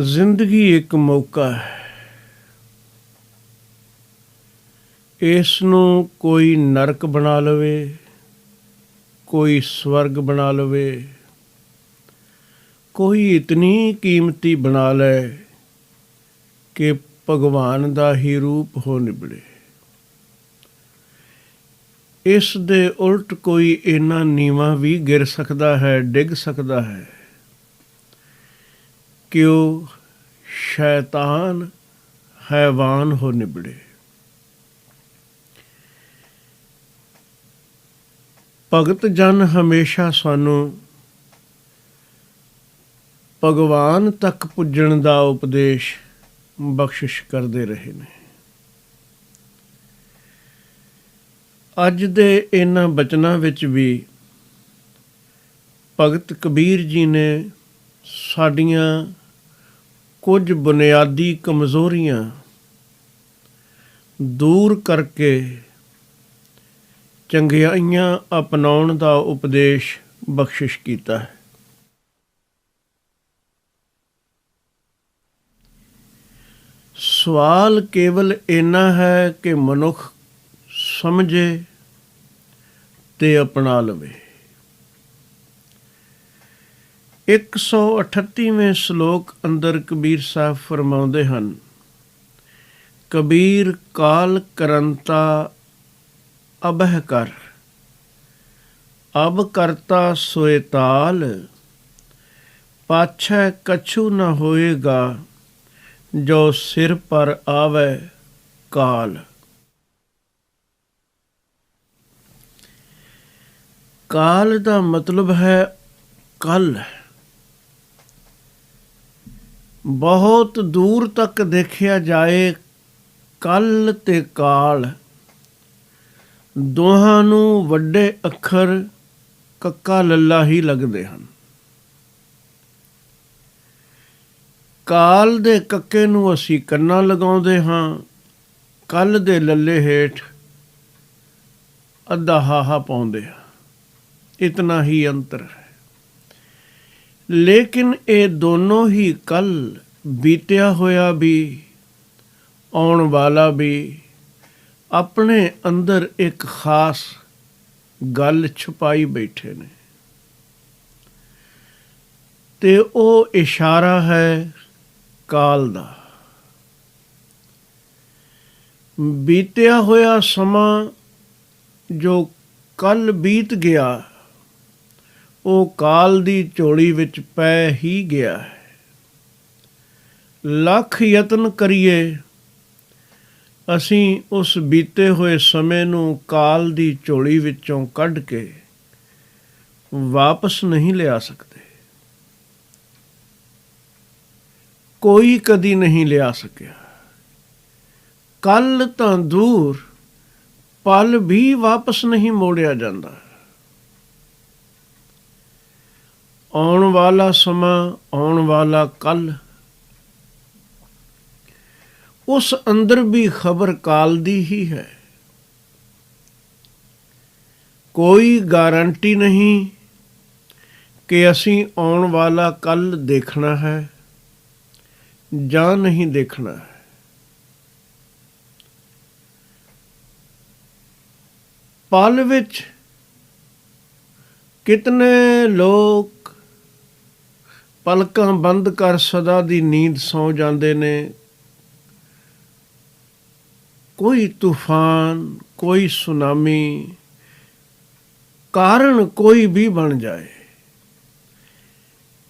ਜ਼ਿੰਦਗੀ ਇੱਕ ਮੌਕਾ ਹੈ। ਇਸ ਨੂੰ ਕੋਈ ਨਰਕ ਬਣਾ ਲਵੇ, ਕੋਈ ਸਵਰਗ ਬਣਾ ਲਵੇ, ਕੋਈ ਇਤਨੀ ਕੀਮਤੀ ਬਣਾ ਲੈ ਕਿ ਭਗਵਾਨ ਦਾ ਹੀ ਰੂਪ ਹੋ ਨਿਬੜੇ। ਇਸ ਦੇ ਉਲਟ ਕੋਈ ਇੰਨਾ ਨੀਵਾਂ ਵੀ ਗਿਰ ਸਕਦਾ ਹੈ, ਡਿੱਗ ਸਕਦਾ ਹੈ ਕਿ ਉਹ ਸ਼ੈਤਾਨ ਹੈਵਾਨ ਹੋ ਨਿਬੜੇ। ਭਗਤ ਜਨ ਹਮੇਸ਼ਾ ਸਾਨੂੰ ਭਗਵਾਨ ਤੱਕ ਪੁੱਜਣ ਦਾ ਉਪਦੇਸ਼ ਬਖਸ਼ਿਸ਼ ਕਰਦੇ ਰਹੇ ਨੇ। ਅੱਜ ਦੇ ਇਹਨਾਂ ਬਚਨਾਂ ਵਿੱਚ ਵੀ ਭਗਤ ਕਬੀਰ ਜੀ ਨੇ ਸਾਡੀਆਂ ਕੁਝ ਬੁਨਿਆਦੀ ਕਮਜ਼ੋਰੀਆਂ ਦੂਰ ਕਰਕੇ ਚੰਗਿਆਈਆਂ ਅਪਣਾਉਣ ਦਾ ਉਪਦੇਸ਼ ਬਖਸ਼ਿਸ਼ ਕੀਤਾ ਹੈ। ਸਵਾਲ ਕੇਵਲ ਇੰਨਾ ਹੈ ਕਿ ਮਨੁੱਖ ਸਮਝੇ ਤੇ ਅਪਣਾ ਲਵੇ। 138ਵੇਂ ਸ਼ਲੋਕ ਅੰਦਰ ਕਬੀਰ ਸਾਹਿਬ ਫਰਮਾਉਂਦੇ ਹਨ, ਕਬੀਰ ਕਾਲ ਕਰੰਤਾ ਅਬਹਿ ਕਰ, ਅਬ ਕਰਤਾ ਸੋਇ ਤਾਲ, ਪਾਛੈ ਕਛੂ ਨ ਹੋਏਗਾ, ਜੋ ਸਿਰ ਪਰ ਆਵੈ ਕਾਲ। ਕਾਲ ਦਾ ਮਤਲਬ ਹੈ ਕੱਲ। ਬਹੁਤ ਦੂਰ ਤੱਕ ਦੇਖਿਆ ਜਾਏ, ਕੱਲ ਤੇ ਕਾਲ ਦੋਹਾਂ ਨੂੰ ਵੱਡੇ ਅੱਖਰ ਕੱਕਾ ਲੱਲਾ ਹੀ ਲੱਗਦੇ ਹਨ। ਕਾਲ ਦੇ ਕੱਕੇ ਨੂੰ ਅਸੀਂ ਕੰਨਾਂ ਲਗਾਉਂਦੇ ਹਾਂ, ਕੱਲ ਦੇ ਲੱਲੇ ਹੇਠ ਅੱਧਾ ਹਾਹਾ ਪਾਉਂਦੇ ਹਾਂ। ਇਤਨਾ ਹੀ ਅੰਤਰ ਹੈ। ਲੇਕਿਨ ਇਹ ਦੋਨੋਂ ਹੀ ਕੱਲ ਬੀਤਿਆ ਹੋਇਆ ਵੀ, ਆਉਣ ਵਾਲਾ ਵੀ, ਆਪਣੇ ਅੰਦਰ ਇੱਕ ਖਾਸ ਗੱਲ ਛੁਪਾਈ ਬੈਠੇ ਨੇ ਤੇ ਉਹ ਇਸ਼ਾਰਾ ਹੈ ਕਾਲ ਦਾ। ਬੀਤਿਆ ਹੋਇਆ ਸਮਾਂ ਜੋ ਕੱਲ ਬੀਤ ਗਿਆ, ਉਹ ਕਾਲ ਦੀ ਝੋਲੀ ਵਿੱਚ ਪੈ ਹੀ ਗਿਆ ਹੈ। ਲੱਖ ਯਤਨ ਕਰੀਏ, ਅਸੀਂ ਉਸ ਬੀਤੇ ਹੋਏ ਸਮੇਂ ਨੂੰ ਕਾਲ ਦੀ ਝੋਲੀ ਵਿੱਚੋਂ ਕੱਢ ਕੇ ਵਾਪਸ ਨਹੀਂ ਲਿਆ ਸਕਦੇ। ਕੋਈ ਕਦੀ ਨਹੀਂ ਲਿਆ ਸਕਿਆ। ਕੱਲ ਤਾਂ ਦੂਰ, ਪਲ ਵੀ ਵਾਪਸ ਨਹੀਂ ਮੋੜਿਆ ਜਾਂਦਾ। ਆਉਣ ਵਾਲਾ ਸਮਾਂ, ਆਉਣ ਵਾਲਾ ਕੱਲ, ਉਸ ਅੰਦਰ ਵੀ ਖਬਰ ਕਾਲ ਦੀ ਹੀ ਹੈ। ਕੋਈ ਗਾਰੰਟੀ ਨਹੀਂ ਕਿ ਅਸੀਂ ਆਉਣ ਵਾਲਾ ਕੱਲ ਦੇਖਣਾ ਹੈ ਜਾਂ ਨਹੀਂ ਦੇਖਣਾ ਹੈ। ਪਲ ਵਿੱਚ ਕਿਤਨੇ ਲੋਕ ਪਲਕਾਂ ਬੰਦ ਕਰ ਸਦਾ ਦੀ ਨੀਂਦ ਸੌ ਜਾਂਦੇ ਨੇ। ਕੋਈ ਤੂਫਾਨ, ਕੋਈ ਸੁਨਾਮੀ, ਕਾਰਨ ਕੋਈ ਵੀ ਬਣ ਜਾਏ,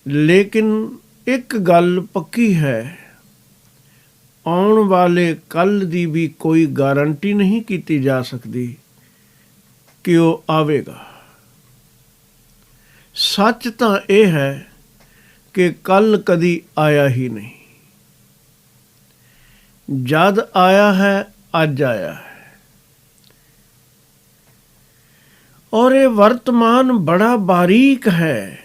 ਲੇਕਿਨ ਇੱਕ ਗੱਲ ਪੱਕੀ ਹੈ, ਆਉਣ ਵਾਲੇ ਕੱਲ ਦੀ ਵੀ ਕੋਈ ਗਾਰੰਟੀ ਨਹੀਂ ਕੀਤੀ ਜਾ ਸਕਦੀ ਕਿ ਉਹ ਆਵੇਗਾ। ਸੱਚ ਤਾਂ ਇਹ ਹੈ ਕਿ ਕੱਲ ਕਦੀ ਆਇਆ ਹੀ ਨਹੀਂ। ਜਦ ਆਇਆ ਹੈ, ਅੱਜ ਆਇਆ ਹੈ। ਔਰ ਇਹ ਵਰਤਮਾਨ ਬੜਾ ਬਾਰੀਕ ਹੈ।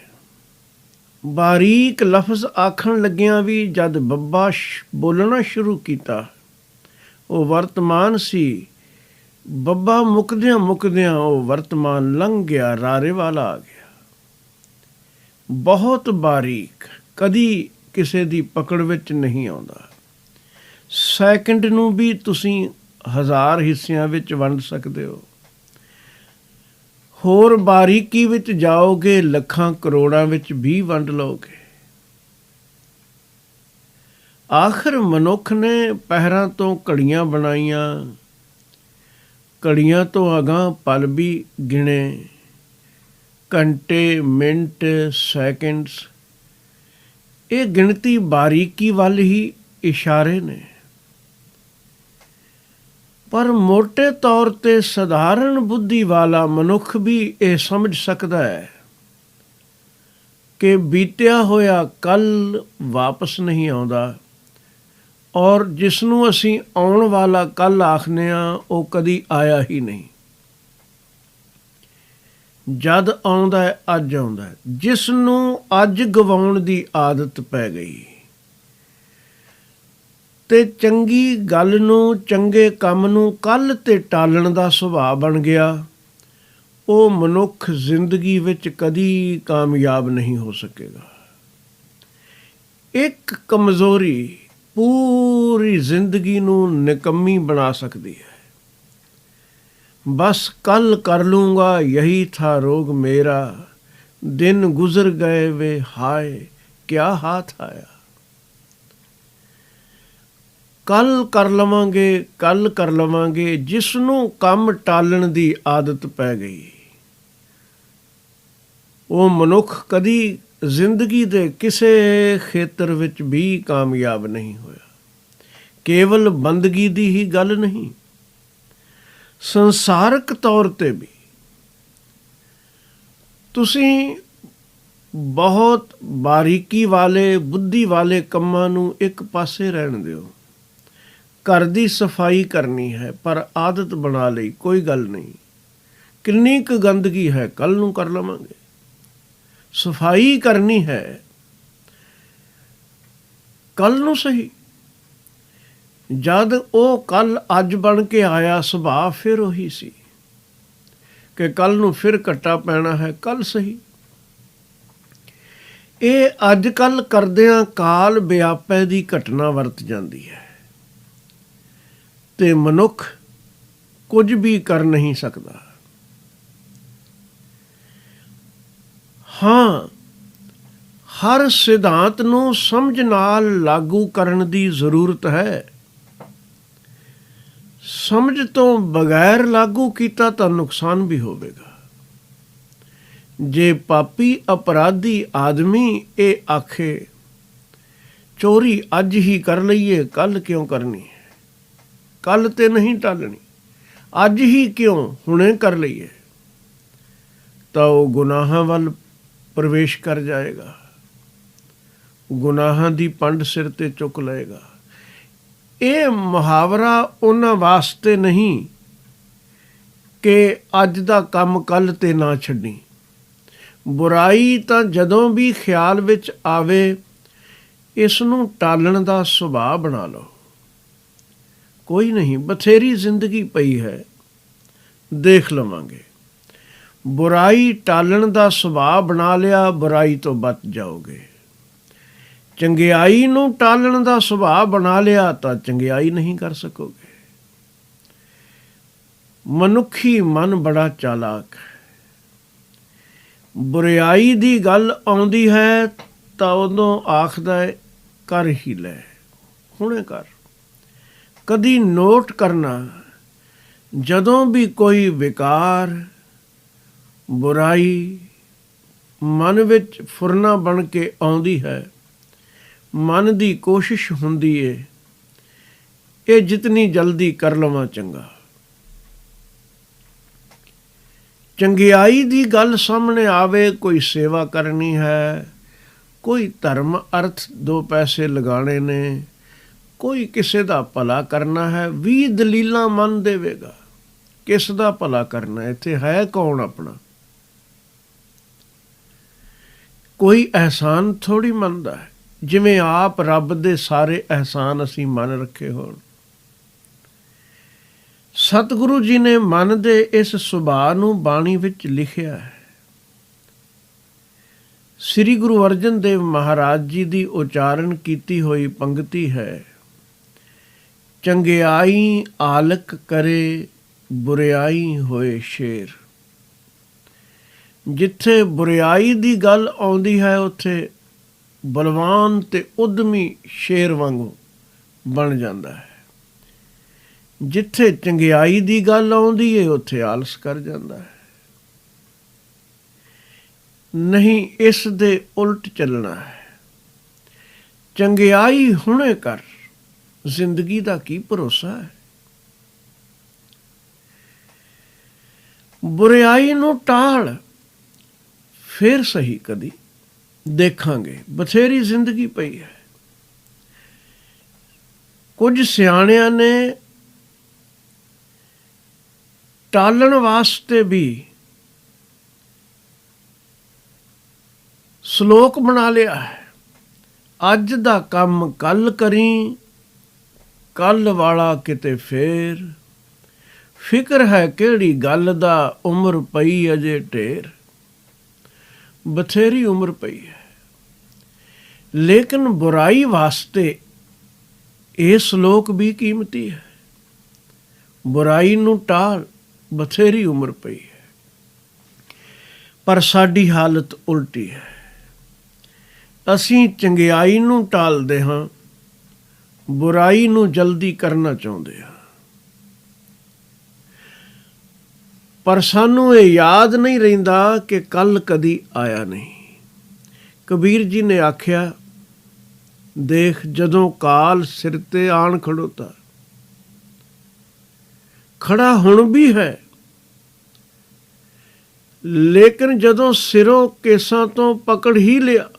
ਬਾਰੀਕ ਲਫ਼ਜ਼ ਆਖਣ ਲੱਗਿਆਂ ਵੀ ਜਦ ਬੱਬਾ ਬੋਲਣਾ ਸ਼ੁਰੂ ਕੀਤਾ, ਉਹ ਵਰਤਮਾਨ ਸੀ। ਬੱਬਾ ਮੁੱਕਦਿਆਂ ਮੁੱਕਦਿਆਂ ਉਹ ਵਰਤਮਾਨ ਲੰਘ ਗਿਆ, ਰਾਰੇ ਵਾਲਾ ਆ ਗਿਆ। ਬਹੁਤ ਬਾਰੀਕ, ਕਦੀ ਕਿਸੇ ਦੀ ਪਕੜ ਵਿੱਚ ਨਹੀਂ ਆਉਂਦਾ। ਸੈਕਿੰਡ ਨੂੰ ਵੀ ਤੁਸੀਂ 1000 ਹਿੱਸਿਆਂ ਵਿੱਚ ਵੰਡ ਸਕਦੇ ਹੋ। ਹੋਰ ਬਾਰੀਕੀ ਵਿੱਚ ਜਾਓਗੇ, ਲੱਖਾਂ ਕਰੋੜਾਂ ਵਿੱਚ ਵੀ ਵੰਡ ਲਓਗੇ। ਆਖਰ ਮਨੁੱਖ ਨੇ ਪਹਿਰਾਂ ਤੋਂ ਘੜੀਆਂ ਬਣਾਈਆਂ, ਘੜੀਆਂ ਤੋਂ ਅਗਾਂਹ ਪਲ ਵੀ ਗਿਣੇ, ਘੰਟੇ, ਮਿੰਟ, ਸੈਕਿੰਡਸ। ਇਹ ਗਿਣਤੀ ਬਾਰੀਕੀ ਵੱਲ ਹੀ ਇਸ਼ਾਰੇ ਨੇ। ਪਰ ਮੋਟੇ ਤੌਰ 'ਤੇ ਸਧਾਰਨ ਬੁੱਧੀ ਵਾਲਾ ਮਨੁੱਖ ਵੀ ਇਹ ਸਮਝ ਸਕਦਾ ਹੈ ਕਿ ਬੀਤਿਆ ਹੋਇਆ ਕੱਲ੍ਹ ਵਾਪਸ ਨਹੀਂ ਆਉਂਦਾ, ਔਰ ਜਿਸ ਨੂੰ ਅਸੀਂ ਆਉਣ ਵਾਲਾ ਕੱਲ੍ਹ ਆਖਦੇ ਹਾਂ ਉਹ ਕਦੀ ਆਇਆ ਹੀ ਨਹੀਂ। ਜਦ ਆਉਂਦਾ ਹੈ ਅੱਜ ਆਉਂਦਾ ਹੈ। ਜਿਸ ਨੂੰ ਅੱਜ ਗਵਾਉਣ ਦੀ ਆਦਤ ਪੈ ਗਈ ਤੇ ਚੰਗੀ ਗੱਲ ਨੂੰ, ਚੰਗੇ ਕੰਮ ਨੂੰ ਕੱਲ੍ਹ 'ਤੇ ਟਾਲਣ ਦਾ ਸੁਭਾਅ ਬਣ ਗਿਆ, ਉਹ ਮਨੁੱਖ ਜ਼ਿੰਦਗੀ ਵਿੱਚ ਕਦੀ ਕਾਮਯਾਬ ਨਹੀਂ ਹੋ ਸਕੇਗਾ। ਇੱਕ ਕਮਜ਼ੋਰੀ ਪੂਰੀ ਜ਼ਿੰਦਗੀ ਨੂੰ ਨਿਕੰਮੀ ਬਣਾ ਸਕਦੀ ਹੈ। ਬਸ ਕੱਲ ਕਰ ਲੂੰਗਾ ਯਹੀ ਥਾ ਰੋਗ ਮੇਰਾ, ਦਿਨ ਗੁਜ਼ਰ ਗਏ ਵੇ ਹਾਏ ਕਿਆ ਹਾਥ ਆਇਆ। ਕੱਲ ਕਰ ਲਵਾਂਗੇ, ਕੱਲ ਕਰ ਲਵਾਂਗੇ, ਜਿਸ ਨੂੰ ਕੰਮ ਟਾਲਣ ਦੀ ਆਦਤ ਪੈ ਗਈ, ਉਹ ਮਨੁੱਖ ਕਦੀ ਜ਼ਿੰਦਗੀ ਦੇ ਕਿਸੇ ਖੇਤਰ ਵਿੱਚ ਵੀ ਕਾਮਯਾਬ ਨਹੀਂ ਹੋਇਆ। ਕੇਵਲ ਬੰਦਗੀ ਦੀ ਹੀ ਗੱਲ ਨਹੀਂ, ਸੰਸਾਰਕ ਤੌਰ 'ਤੇ ਵੀ ਤੁਸੀਂ ਬਹੁਤ ਬਾਰੀਕੀ ਵਾਲੇ, ਬੁੱਧੀ ਵਾਲੇ ਕੰਮਾਂ ਨੂੰ ਇੱਕ ਪਾਸੇ ਰਹਿਣ ਦਿਓ। ਘਰ ਦੀ ਸਫਾਈ ਕਰਨੀ ਹੈ ਪਰ ਆਦਤ ਬਣਾ ਲਈ, ਕੋਈ ਗੱਲ ਨਹੀਂ, ਕਿੰਨੀ ਕੁ ਗੰਦਗੀ ਹੈ ਕੱਲ੍ਹ ਨੂੰ ਕਰ ਲਵਾਂਗੇ। ਸਫਾਈ ਕਰਨੀ ਹੈ ਕੱਲ੍ਹ ਨੂੰ ਸਹੀ। ਜਦ ਉਹ ਕੱਲ੍ਹ ਅੱਜ ਬਣ ਕੇ ਆਇਆ, ਸੁਭਾਅ ਫਿਰ ਉਹੀ ਸੀ ਕਿ ਕੱਲ੍ਹ ਨੂੰ ਫਿਰ ਘੱਟਾ ਪੈਣਾ ਹੈ, ਕੱਲ੍ਹ ਸਹੀ। ਇਹ ਅੱਜ ਕੱਲ੍ਹ ਕਰਦਿਆਂ ਕਾਲ ਵਿਆਪੈ ਦੀ ਘਟਨਾ ਵਰਤ ਜਾਂਦੀ ਹੈ ਤੇ ਮਨੁੱਖ ਕੁਝ ਵੀ ਕਰ ਨਹੀਂ ਸਕਦਾ। ਹਾਂ, ਹਰ ਸਿਧਾਂਤ ਨੂੰ ਸਮਝ ਨਾਲ ਲਾਗੂ ਕਰਨ ਦੀ ਜ਼ਰੂਰਤ ਹੈ। ਸਮਝ ਤੋਂ ਬਗੈਰ ਲਾਗੂ ਕੀਤਾ ਤਾਂ ਨੁਕਸਾਨ ਵੀ ਹੋਵੇਗਾ। ਜੇ ਪਾਪੀ ਅਪਰਾਧੀ ਆਦਮੀ ਇਹ ਆਖੇ ਚੋਰੀ ਅੱਜ ਹੀ ਕਰ ਲਈਏ, ਕੱਲ੍ਹ ਕਿਉਂ ਕਰਨੀ ਹੈ, ਕੱਲ੍ਹ ਤੇ ਨਹੀਂ ਟਾਲਣੀ, ਅੱਜ ਹੀ ਕਿਉਂ, ਹੁਣੇ ਕਰ ਲਈਏ, ਤਾਂ ਉਹ ਗੁਨਾਹਾਂ ਵੱਲ ਪ੍ਰਵੇਸ਼ ਕਰ ਜਾਏਗਾ, ਗੁਨਾਹਾਂ ਦੀ ਪੰਡ ਸਿਰ 'ਤੇ ਚੁੱਕ ਲਏਗਾ। ਇਹ ਮੁਹਾਵਰਾ ਉਹਨਾਂ ਵਾਸਤੇ ਨਹੀਂ ਕਿ ਅੱਜ ਦਾ ਕੰਮ ਕੱਲ੍ਹ 'ਤੇ ਨਾ ਛੱਡੀ। ਬੁਰਾਈ ਤਾਂ ਜਦੋਂ ਵੀ ਖਿਆਲ ਵਿੱਚ ਆਵੇ, ਇਸ ਨੂੰ ਟਾਲਣ ਦਾ ਸੁਭਾਅ ਬਣਾ ਲਓ। ਕੋਈ ਨਹੀਂ, ਬਥੇਰੀ ਜ਼ਿੰਦਗੀ ਪਈ ਹੈ, ਦੇਖ ਲਵਾਂਗੇ। ਬੁਰਾਈ ਟਾਲਣ ਦਾ ਸੁਭਾਅ ਬਣਾ ਲਿਆ, ਬੁਰਾਈ ਤੋਂ ਬਚ ਜਾਓਗੇ। ਚੰਗਿਆਈ ਨੂੰ ਟਾਲਣ ਦਾ ਸੁਭਾਅ ਬਣਾ ਲਿਆ ਤਾਂ ਚੰਗਿਆਈ ਨਹੀਂ ਕਰ ਸਕੋਗੇ। ਮਨੁੱਖੀ ਮਨ ਬੜਾ ਚਾਲਾਕ ਹੈ। ਬੁਰਾਈ ਦੀ ਗੱਲ ਆਉਂਦੀ ਹੈ ਤਾਂ ਉਦੋਂ ਆਖਦਾ ਹੈ ਕਰ ਹੀ ਲੈ, ਹੁਣੇ ਕਰ। ਕਦੀ ਨੋਟ ਕਰਨਾ, ਜਦੋਂ ਵੀ ਕੋਈ ਵਿਕਾਰ, ਬੁਰਾਈ ਮਨ ਵਿੱਚ ਫੁਰਨਾ ਬਣ ਕੇ ਆਉਂਦੀ ਹੈ, ਮਨ ਦੀ ਕੋਸ਼ਿਸ਼ ਹੁੰਦੀ ਏ ਇਹ ਜਿਤਨੀ ਜਲਦੀ ਕਰ ਲਵਾਂ ਚੰਗਾ। ਚੰਗਿਆਈ ਦੀ ਗੱਲ ਸਾਹਮਣੇ ਆਵੇ, ਕੋਈ ਸੇਵਾ ਕਰਨੀ ਹੈ, ਕੋਈ ਧਰਮ ਅਰਥ 2 ਪੈਸੇ ਲਗਾਉਣੇ ਨੇ, ਕੋਈ ਕਿਸੇ ਦਾ ਭਲਾ ਕਰਨਾ ਹੈ, 20 ਦਲੀਲਾਂ ਮੰਨ ਦੇਵੇਗਾ। ਕਿਸ ਦਾ ਭਲਾ ਕਰਨਾ, ਇੱਥੇ ਹੈ ਕੌਣ ਆਪਣਾ? ਕੋਈ ਅਹਿਸਾਨ ਥੋੜ੍ਹੀ ਮੰਨਦਾ ਹੈ, ਜਿਵੇਂ ਆਪ ਰੱਬ ਦੇ ਸਾਰੇ ਅਹਿਸਾਨ ਅਸੀਂ ਮੰਨ ਰੱਖੇ ਹੋਣ। ਸਤਿਗੁਰੂ ਜੀ ਨੇ ਮਨ ਦੇ ਇਸ ਸੁਭਾਅ ਨੂੰ ਬਾਣੀ ਵਿੱਚ ਲਿਖਿਆ ਹੈ। ਸ੍ਰੀ ਗੁਰੂ ਅਰਜਨ ਦੇਵ ਮਹਾਰਾਜ ਜੀ ਦੀ ਉਚਾਰਨ ਕੀਤੀ ਹੋਈ ਪੰਗਤੀ ਹੈ, ਚੰਗਿਆਈ ਆਲਕ ਕਰੇ ਬੁਰਿਆਈ ਹੋਏ ਸ਼ੇਰ। ਜਿੱਥੇ ਬੁਰਿਆਈ ਦੀ ਗੱਲ ਆਉਂਦੀ ਹੈ ਉੱਥੇ ਬਲਵਾਨ ਤੇ ਉਦਮੀ ਸ਼ੇਰ ਵਾਂਗੂ ਬਣ ਜਾਂਦਾ ਹੈ। ਜਿੱਥੇ ਚੰਗਿਆਈ ਦੀ ਗੱਲ ਆਉਂਦੀ ਹੈ ਉੱਥੇ ਆਲਸ ਕਰ ਜਾਂਦਾ ਹੈ। ਨਹੀਂ, ਇਸ ਦੇ ਉਲਟ ਚੱਲਣਾ ਹੈ। ਚੰਗਿਆਈ ਹੁਣੇ ਕਰ, ਜ਼ਿੰਦਗੀ ਦਾ ਕੀ ਭਰੋਸਾ ਹੈ। ਬੁਰਿਆਈ ਨੂੰ ਟਾਲ, ਫਿਰ ਸਹੀ ਕਦੀ ਦੇਖਾਂਗੇ। ਬਥੇਰੀ ਜ਼ਿੰਦਗੀ ਪਈ ਹੈ। ਕੁਝ ਸਿਆਣਿਆਂ ਨੇ ਟਾਲਣ ਵਾਸਤੇ ਵੀ ਸ਼ਲੋਕ ਬਣਾ ਲਿਆ ਹੈ। ਅੱਜ ਦਾ ਕੰਮ ਕੱਲ ਕਰੀ, ਕੱਲ ਵਾਲਾ ਕਿਤੇ ਫੇਰ। ਫਿਕਰ ਹੈ ਕਿਹੜੀ ਗੱਲ ਦਾ, ਉਮਰ ਪਈ ਅਜੇ ਢੇਰ। ਬਥੇਰੀ ਉਮਰ ਪਈ ਹੈ, ਲੇਕਿਨ ਬੁਰਾਈ ਵਾਸਤੇ ਇਹ ਸ਼ਲੋਕ ਵੀ ਕੀਮਤੀ ਹੈ। ਬੁਰਾਈ ਨੂੰ ਟਾਲ, ਬਥੇਰੀ ਉਮਰ ਪਈ ਹੈ। ਪਰ ਸਾਡੀ ਹਾਲਤ ਉਲਟੀ ਹੈ। ਅਸੀਂ ਚੰਗਿਆਈ ਨੂੰ ਟਾਲਦੇ ਹਾਂ, ਬੁਰਾਈ ਨੂੰ ਜਲਦੀ ਕਰਨਾ ਚਾਹੁੰਦੇ ਹਾਂ। ਪਰ ਸਾਨੂੰ ਇਹ ਯਾਦ ਨਹੀਂ ਰਹਿੰਦਾ ਕਿ ਕੱਲ ਕਦੀ ਆਇਆ ਨਹੀਂ। ਕਬੀਰ ਜੀ ਨੇ ਆਖਿਆ, ਦੇਖ ਜਦੋਂ ਕਾਲ ਸਿਰ ਤੇ ਆਣ ਖੜੋਤਾ, ਖੜਾ ਹੁਣ ਵੀ ਹੈ, ਲੇਕਿਨ ਜਦੋਂ ਸਿਰੋਂ ਕੇਸਾਂ ਤੋਂ ਪਕੜ ਹੀ ਲਿਆ,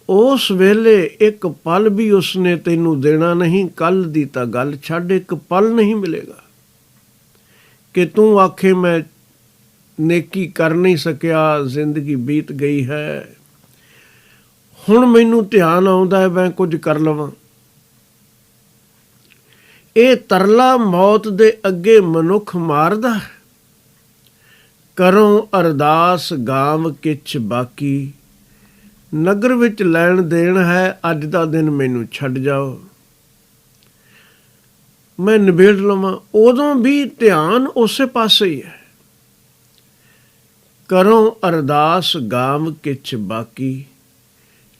ਉਸ ਵੇਲੇ ਇੱਕ ਪਲ ਵੀ ਉਸਨੇ ਤੈਨੂੰ ਦੇਣਾ ਨਹੀਂ। ਕੱਲ ਦੀ ਤਾਂ ਗੱਲ ਛੱਡ, ਇੱਕ ਪਲ ਨਹੀਂ ਮਿਲੇਗਾ ਕਿ ਤੂੰ ਆਖੇ ਮੈਂ ਨੇਕੀ ਕਰ ਨਹੀਂ ਸਕਿਆ, ਜ਼ਿੰਦਗੀ ਬੀਤ ਗਈ ਹੈ, ਹੁਣ ਮੈਨੂੰ ਧਿਆਨ ਆਉਂਦਾ ਹੈ ਮੈਂ ਕੁਝ ਕਰ ਲਵਾਂ। ਇਹ ਤਰਲਾ ਮੌਤ ਦੇ ਅੱਗੇ ਮਨੁੱਖ ਮਾਰਦਾ ਹੈ। ਕਰੋ ਅਰਦਾਸ ਗਾਮ ਕਿਛ ਬਾਕੀ, ਨਗਰ ਵਿੱਚ ਲੈਣ ਦੇਣ ਹੈ, ਅੱਜ ਦਾ ਦਿਨ ਮੈਨੂੰ ਛੱਡ ਜਾਓ, ਮੈਂ ਨਿਬੇੜ ਲਵਾਂ। ਉਦੋਂ ਵੀ ਧਿਆਨ ਉਸੇ ਪਾਸੇ ਹੀ ਹੈ। ਕਰੋ ਅਰਦਾਸ ਗਾਮ ਕਿਛ ਬਾਕੀ,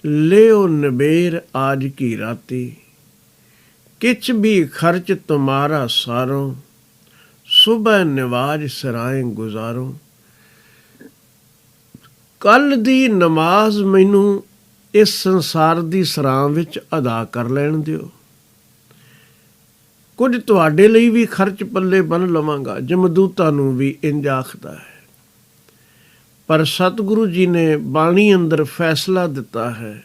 ਲਿਓ ਨਿਬੇਰ ਆਜ ਕੀ ਰਾਤੀ। ਕਿਛ ਵੀ ਖਰਚ ਤੁਮਾਰਾ ਸਾਰੋਂ, ਸੁਬਹ ਨਿਵਾਜ ਸਰਾਏ ਗੁਜ਼ਾਰੋ। ਕੱਲ ਦੀ ਨਮਾਜ਼ ਮੈਨੂੰ ਇਸ ਸੰਸਾਰ ਦੀ ਸਰਾਂ ਵਿੱਚ ਅਦਾ ਕਰ ਲੈਣ ਦਿਓ। ਕੁਝ ਤੁਹਾਡੇ ਲਈ ਵੀ ਖਰਚ ਪੱਲੇ ਬੰਨ੍ਹ ਲਵਾਂਗਾ। ਜਮਦੂਤਾਂ ਨੂੰ ਵੀ ਇੰਜ ਆਖਦਾ ਹੈ। ਪਰ ਸਤਿਗੁਰੂ ਜੀ ਨੇ ਬਾਣੀ ਅੰਦਰ ਫੈਸਲਾ ਦਿੱਤਾ ਹੈ,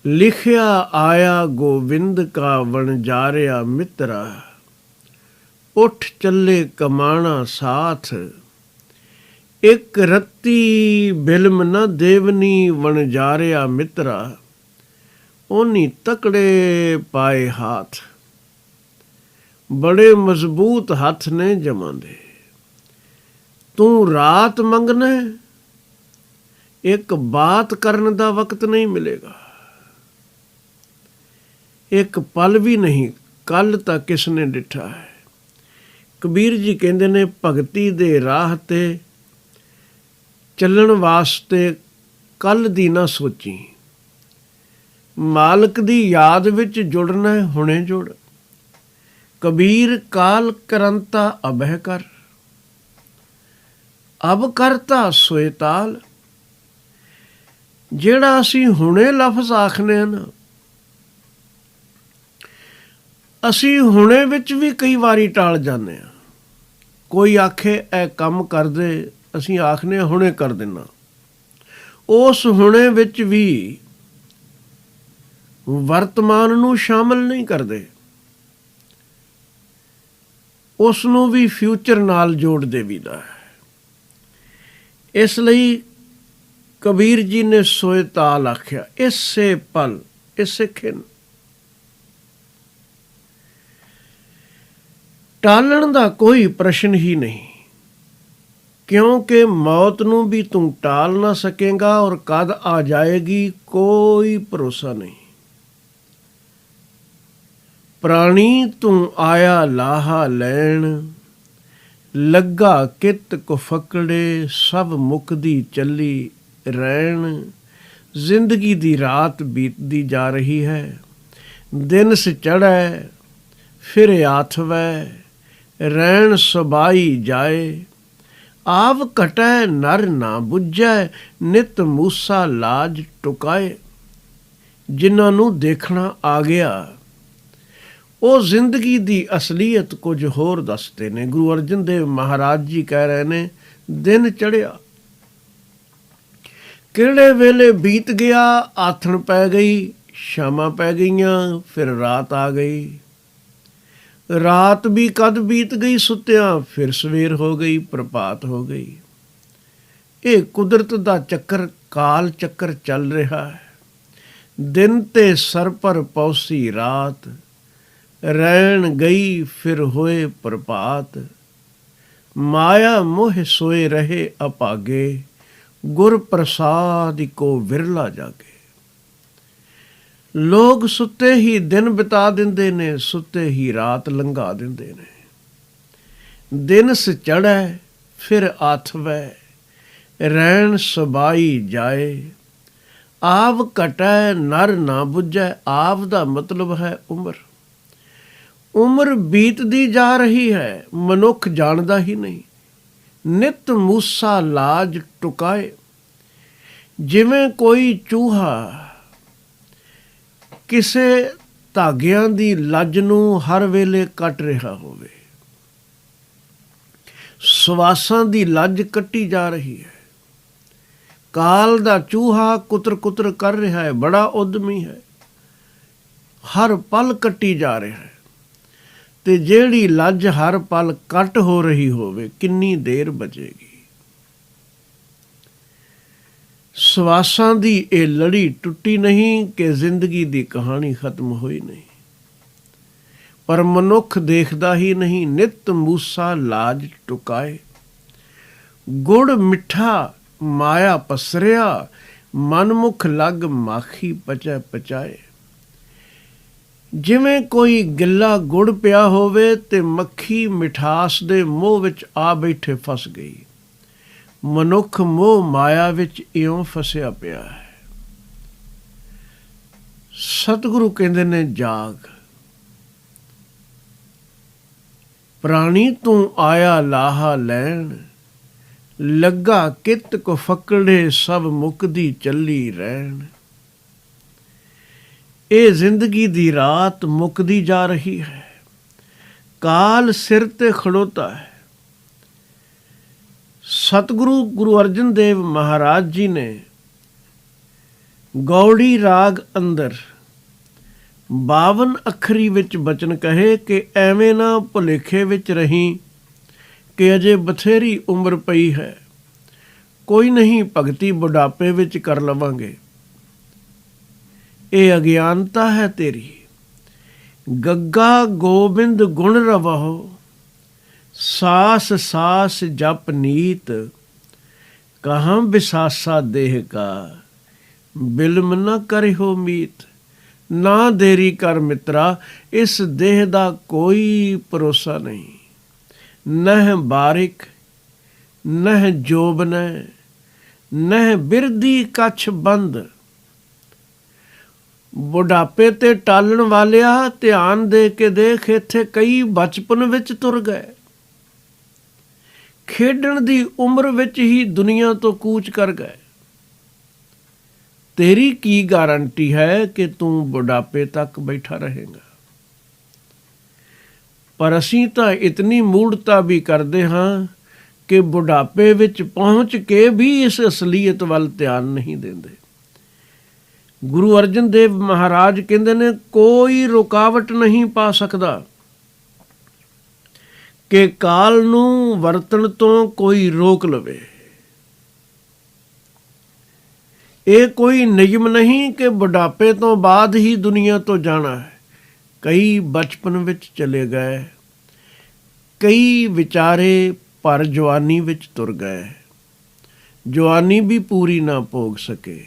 ਲਿਖਿਆ ਆਇਆ ਗੋਬਿੰਦ ਕਾ ਵਣਜਾਰਿਆ ਮਿੱਤਰਾ, ਉੱਠ ਚੱਲੇ ਕਮਾਣਾ ਸਾਥ। ਇੱਕ ਰੱਤੀ ਬਿਲਮ ਨਾ ਦੇਵਨੀ ਵਣਜਾਰਿਆ ਮਿੱਤਰਾ, ਉਹਨੀ ਤਕੜੇ ਪਾਏ ਹੱਥ। ਬੜੇ ਮਜ਼ਬੂਤ ਹੱਥ ਨੇ ਜਮਾਂ ਦੇ। ਤੂੰ ਰਾਤ ਮੰਗਣਾ, ਇੱਕ ਬਾਤ ਕਰਨ ਦਾ ਵਕਤ ਨਹੀਂ ਮਿਲੇਗਾ। ਇੱਕ ਪਲ ਵੀ ਨਹੀਂ, ਕੱਲ ਤਾਂ ਕਿਸ ਨੇ ਡਿੱਠਾ ਹੈ। ਕਬੀਰ ਜੀ ਕਹਿੰਦੇ ਨੇ, ਭਗਤੀ ਦੇ ਰਾਹ ਤੇ ਚੱਲਣ ਵਾਸਤੇ ਕੱਲ ਦੀ ਨਾ ਸੋਚੀ। ਮਾਲਕ ਦੀ ਯਾਦ ਵਿੱਚ ਜੁੜਨਾ ਹੁਣੇ ਜੁੜ। ਕਬੀਰ ਕਾਲ ਕਰੰਤਾ ਅਬਹਿ ਕਰ, ਅਬ ਕਰਤਾ ਸੋਏ ਤਾਲ। ਜਿਹੜਾ ਅਸੀਂ ਹੁਣੇ ਲਫ਼ਜ਼ ਆਖਦੇ ਹਾਂ ਨਾ, ਅਸੀਂ ਹੁਣੇ ਵਿੱਚ ਵੀ ਕਈ ਵਾਰੀ ਟਾਲ ਜਾਂਦੇ ਹਾਂ। ਕੋਈ ਆਖੇ ਇਹ ਕੰਮ ਕਰਦੇ, ਅਸੀਂ ਆਖਦੇ ਹਾਂ ਹੁਣੇ ਕਰ ਦੇਣਾ। ਉਸ ਹੁਣੇ ਵਿੱਚ ਵੀ ਵਰਤਮਾਨ ਨੂੰ ਸ਼ਾਮਲ ਨਹੀਂ ਕਰਦੇ, ਉਸ ਨੂੰ ਵੀ ਫਿਊਚਰ ਨਾਲ ਜੋੜ ਦੇਵੀਦਾ ਹੈ। ਇਸ ਲਈ ਕਬੀਰ ਜੀ ਨੇ ਸੋਏ ਤਾਲ ਆਖਿਆ, ਇਸੇ ਪਲ ਇਸੇ ਖਿਣ। ਟਾਲਣ ਦਾ ਕੋਈ ਪ੍ਰਸ਼ਨ ਹੀ ਨਹੀਂ क्योंकि मौत नूं भी तू टाल ना सकेगा और कद आ जाएगी कोई भरोसा नहीं। प्राणी तू आया लाहा लैण, ਲੱਗਾ ਕਿਤ ਕੋ ਫਕੜੇ ਸਭ ਮੁੱਕਦੀ ਚੱਲੀ ਰਹਿਣ। ਜ਼ਿੰਦਗੀ ਦੀ ਰਾਤ ਬੀਤਦੀ ਜਾ ਰਹੀ ਹੈ, ਦਿਨ ਸ ਚੜ੍ਹੈ ਫਿਰ ਆਥਵੈ, ਰਹਿਣ ਸਬਾਈ ਜਾਏ। ਆਵ ਘਟੈ ਨਰ ਨਾ ਬੁੱਝੈ, ਨਿਤ ਮੂਸਾ ਲਾਜ ਟੁਕਾਏ। ਜਿਨ੍ਹਾਂ ਨੂੰ ਦੇਖਣਾ ਆ ਗਿਆ ਉਹ ਜ਼ਿੰਦਗੀ ਦੀ ਅਸਲੀਅਤ ਕੁਝ ਹੋਰ ਦੱਸਦੇ ਨੇ। ਗੁਰੂ ਅਰਜਨ ਦੇਵ ਮਹਾਰਾਜ ਜੀ ਕਹਿ ਰਹੇ ਨੇ, ਦਿਨ ਚੜ੍ਹਿਆ, ਕਿਹੜੇ ਵੇਲੇ ਬੀਤ ਗਿਆ, ਆਥਣ ਪੈ ਗਈ, ਸ਼ਾਮਾਂ ਪੈ ਗਈਆਂ, ਫਿਰ ਰਾਤ ਆ ਗਈ। ਰਾਤ ਵੀ ਕਦ ਬੀਤ ਗਈ ਸੁੱਤਿਆਂ, ਫਿਰ ਸਵੇਰ ਹੋ ਗਈ, ਪ੍ਰਭਾਤ ਹੋ ਗਈ। ਇਹ ਕੁਦਰਤ ਦਾ ਚੱਕਰ, ਕਾਲ ਚੱਕਰ ਚੱਲ ਰਿਹਾ ਹੈ। ਦਿਨ ਤੇ ਸਰ ਪਰ ਪੌਸੀ ਰਾਤ, ਰਹਿਣ ਗਈ ਫਿਰ ਹੋਏ ਪ੍ਰਭਾਤ। ਮਾਇਆ ਮੋਹ ਸੋਏ ਰਹੇ ਅਭਾਗੇ, ਗੁਰ ਪ੍ਰਸਾਦਿ ਕੋ ਵਿਰਲਾ ਜਾਗੇ। ਲੋਕ ਸੁੱਤੇ ਹੀ ਦਿਨ ਬਿਤਾ ਦਿੰਦੇ ਨੇ, ਸੁੱਤੇ ਹੀ ਰਾਤ ਲੰਘਾ ਦਿੰਦੇ ਨੇ। ਦਿਨ ਸ ਚੜ੍ਹੈ ਫਿਰ ਆਥਵੈ, ਰਹਿਣ ਸਬਾਈ ਜਾਏ। ਆਵ ਘਟੈ ਨਰ ਨਾ ਬੁੱਝੈ। ਆਵ ਦਾ ਮਤਲਬ ਹੈ ਉਮਰ। ਉਮਰ ਬੀਤਦੀ ਜਾ ਰਹੀ ਹੈ, ਮਨੁੱਖ ਜਾਣਦਾ ਹੀ ਨਹੀਂ। ਨਿਤ ਮੂਸਾ ਲਾਜ ਟੁਕਾਏ। ਜਿਵੇਂ ਕੋਈ ਚੂਹਾ ਕਿਸੇ ਧਾਗਿਆਂ ਦੀ ਲੱਜ ਨੂੰ ਹਰ ਵੇਲੇ ਕੱਟ ਰਿਹਾ ਹੋਵੇ। ਸਵਾਸਾਂ ਦੀ ਲੱਜ ਕੱਟੀ ਜਾ ਰਹੀ ਹੈ। ਕਾਲ ਦਾ ਚੂਹਾ ਕੁਤਰ ਕੁਤਰ ਕਰ ਰਿਹਾ ਹੈ, ਬੜਾ ਉਦਮੀ ਹੈ, ਹਰ ਪਲ ਕੱਟੀ ਜਾ ਰਿਹਾ ਹੈ। ਤੇ ਜਿਹੜੀ ਲੱਜ ਹਰ ਪਲ ਕੱਟ ਹੋ ਰਹੀ ਹੋਵੇ, ਕਿੰਨੀ ਦੇਰ ਬਚੇਗੀ। ਸਵਾਸਾਂ ਦੀ ਇਹ ਲੜੀ ਟੁੱਟੀ ਨਹੀਂ ਕਿ ਜ਼ਿੰਦਗੀ ਦੀ ਕਹਾਣੀ ਖਤਮ ਹੋਈ ਨਹੀਂ। ਪਰ ਮਨੁੱਖ ਦੇਖਦਾ ਹੀ ਨਹੀਂ। ਨਿਤ ਮੂਸਾ ਲਾਜ ਟੁਕਾਏ। ਗੁੜ ਮਿੱਠਾ ਮਾਇਆ ਪਸਰਿਆ, ਮਨਮੁਖ ਲੱਗ ਮਾਖੀ ਪਚੈ ਪਚਾਏ। ਜਿਵੇਂ ਕੋਈ ਗਿੱਲਾ ਗੁੜ ਪਿਆ ਹੋਵੇ ਤੇ ਮੱਖੀ ਮਿਠਾਸ ਦੇ ਮੋਹ ਵਿੱਚ ਆ ਬੈਠੇ ਫਸ ਗਈ। ਮਨੁੱਖ ਮੋਹ ਮਾਇਆ ਵਿੱਚ ਇਉਂ ਫਸਿਆ ਪਿਆ ਹੈ। ਸਤਿਗੁਰੂ ਕਹਿੰਦੇ ਨੇ, ਜਾਗ। ਪ੍ਰਾਣੀ ਤੂੰ ਆਇਆ ਲਾਹਾ ਲੈਣ, ਲੱਗਾ ਕਿਤ ਕੋ ਫਕੜੇ ਸਭ ਮੁੱਕਦੀ ਚੱਲੀ ਰਹਿਣ। ਇਹ ਜ਼ਿੰਦਗੀ ਦੀ ਰਾਤ ਮੁੱਕਦੀ ਜਾ ਰਹੀ ਹੈ। ਕਾਲ ਸਿਰ ਤੇ ਖੜੋਤਾ ਹੈ। ਸਤਿਗੁਰੂ ਗੁਰੂ ਅਰਜਨ ਦੇਵ ਮਹਾਰਾਜ ਜੀ ਨੇ ਗੌੜੀ ਰਾਗ ਅੰਦਰ 52 ਅੱਖਰੀ ਵਿੱਚ ਬਚਨ ਕਹੇ ਕਿ ਐਵੇਂ ਨਾ ਭੁਲੇਖੇ ਵਿੱਚ ਰਹੀਂ ਕਿ ਅਜੇ ਬਥੇਰੀ ਉਮਰ ਪਈ ਹੈ, ਕੋਈ ਨਹੀਂ, ਭਗਤੀ ਬੁਢਾਪੇ ਵਿੱਚ ਕਰ ਲਵਾਂਗੇ। ਇਹ ਅਗਿਆਨਤਾ ਹੈ ਤੇਰੀ। ਗੱਗਾ ਗੋਬਿੰਦ ਗੁਣ ਰਵਹੁ, ਸਾਸ ਸਾਸ ਜਪ ਨੀਤ। ਕਹਾਂ ਬਿਸਾਸਾ ਦੇਹ ਕਾ, ਬਿਲਮ ਨ ਕਰਿਓ ਮੀਤ। ਨਾ ਦੇਰੀ ਕਰ ਮਿੱਤਰਾ, ਇਸ ਦੇਹ ਦਾ ਕੋਈ ਭਰੋਸਾ ਨਹੀਂ। ਨਹਿ ਬਾਰਿਕ ਨਹਿ ਜੋਬਨੈ, ਨਹਿ ਬਿਰਦੀ ਕੱਛ ਬੰਦ। ਬੁਢਾਪੇ ਤੇ ਟਾਲਣ ਵਾਲਿਆ, ਧਿਆਨ ਦੇ ਕੇ ਦੇਖ, ਇੱਥੇ ਕਈ ਬਚਪਨ ਵਿੱਚ ਤੁਰ ਗਏ। ਖੇਡਣ ਦੀ ਉਮਰ ਵਿੱਚ ਹੀ ਦੁਨੀਆ ਤੋਂ ਕੂਚ ਕਰ ਗਏ। ਤੇਰੀ ਕੀ ਗਾਰੰਟੀ ਹੈ ਕਿ ਤੂੰ ਬੁਢਾਪੇ ਤੱਕ ਬੈਠਾ ਰਹੇਗਾ। ਪਰ ਅਸੀਂ ਤਾਂ ਇਤਨੀ ਮੂੜਤਾ ਵੀ ਕਰਦੇ ਹਾਂ ਕਿ ਬੁਢਾਪੇ ਵਿੱਚ ਪਹੁੰਚ ਕੇ ਵੀ ਇਸ ਅਸਲੀਅਤ ਵੱਲ ਧਿਆਨ ਨਹੀਂ ਦਿੰਦੇ। ਗੁਰੂ ਅਰਜਨ ਦੇਵ ਮਹਾਰਾਜ ਕਹਿੰਦੇ ਨੇ, ਕੋਈ ਰੁਕਾਵਟ ਨਹੀਂ ਪਾ ਸਕਦਾ ਕਿ ਕਾਲ ਨੂੰ ਵਰਤਣ ਤੋਂ ਕੋਈ ਰੋਕ ਲਵੇ। ਇਹ ਕੋਈ ਨਿਯਮ ਨਹੀਂ ਕਿ ਬੁਢਾਪੇ ਤੋਂ ਬਾਅਦ ਹੀ ਦੁਨੀਆ ਤੋਂ ਜਾਣਾ ਹੈ। ਕਈ ਬਚਪਨ ਵਿੱਚ ਚਲੇ ਗਏ, ਕਈ ਵਿਚਾਰੇ ਪਰ ਜਵਾਨੀ ਵਿੱਚ ਤੁਰ ਗਏ, ਜਵਾਨੀ ਵੀ ਪੂਰੀ ਨਾ ਭੋਗ ਸਕੇ,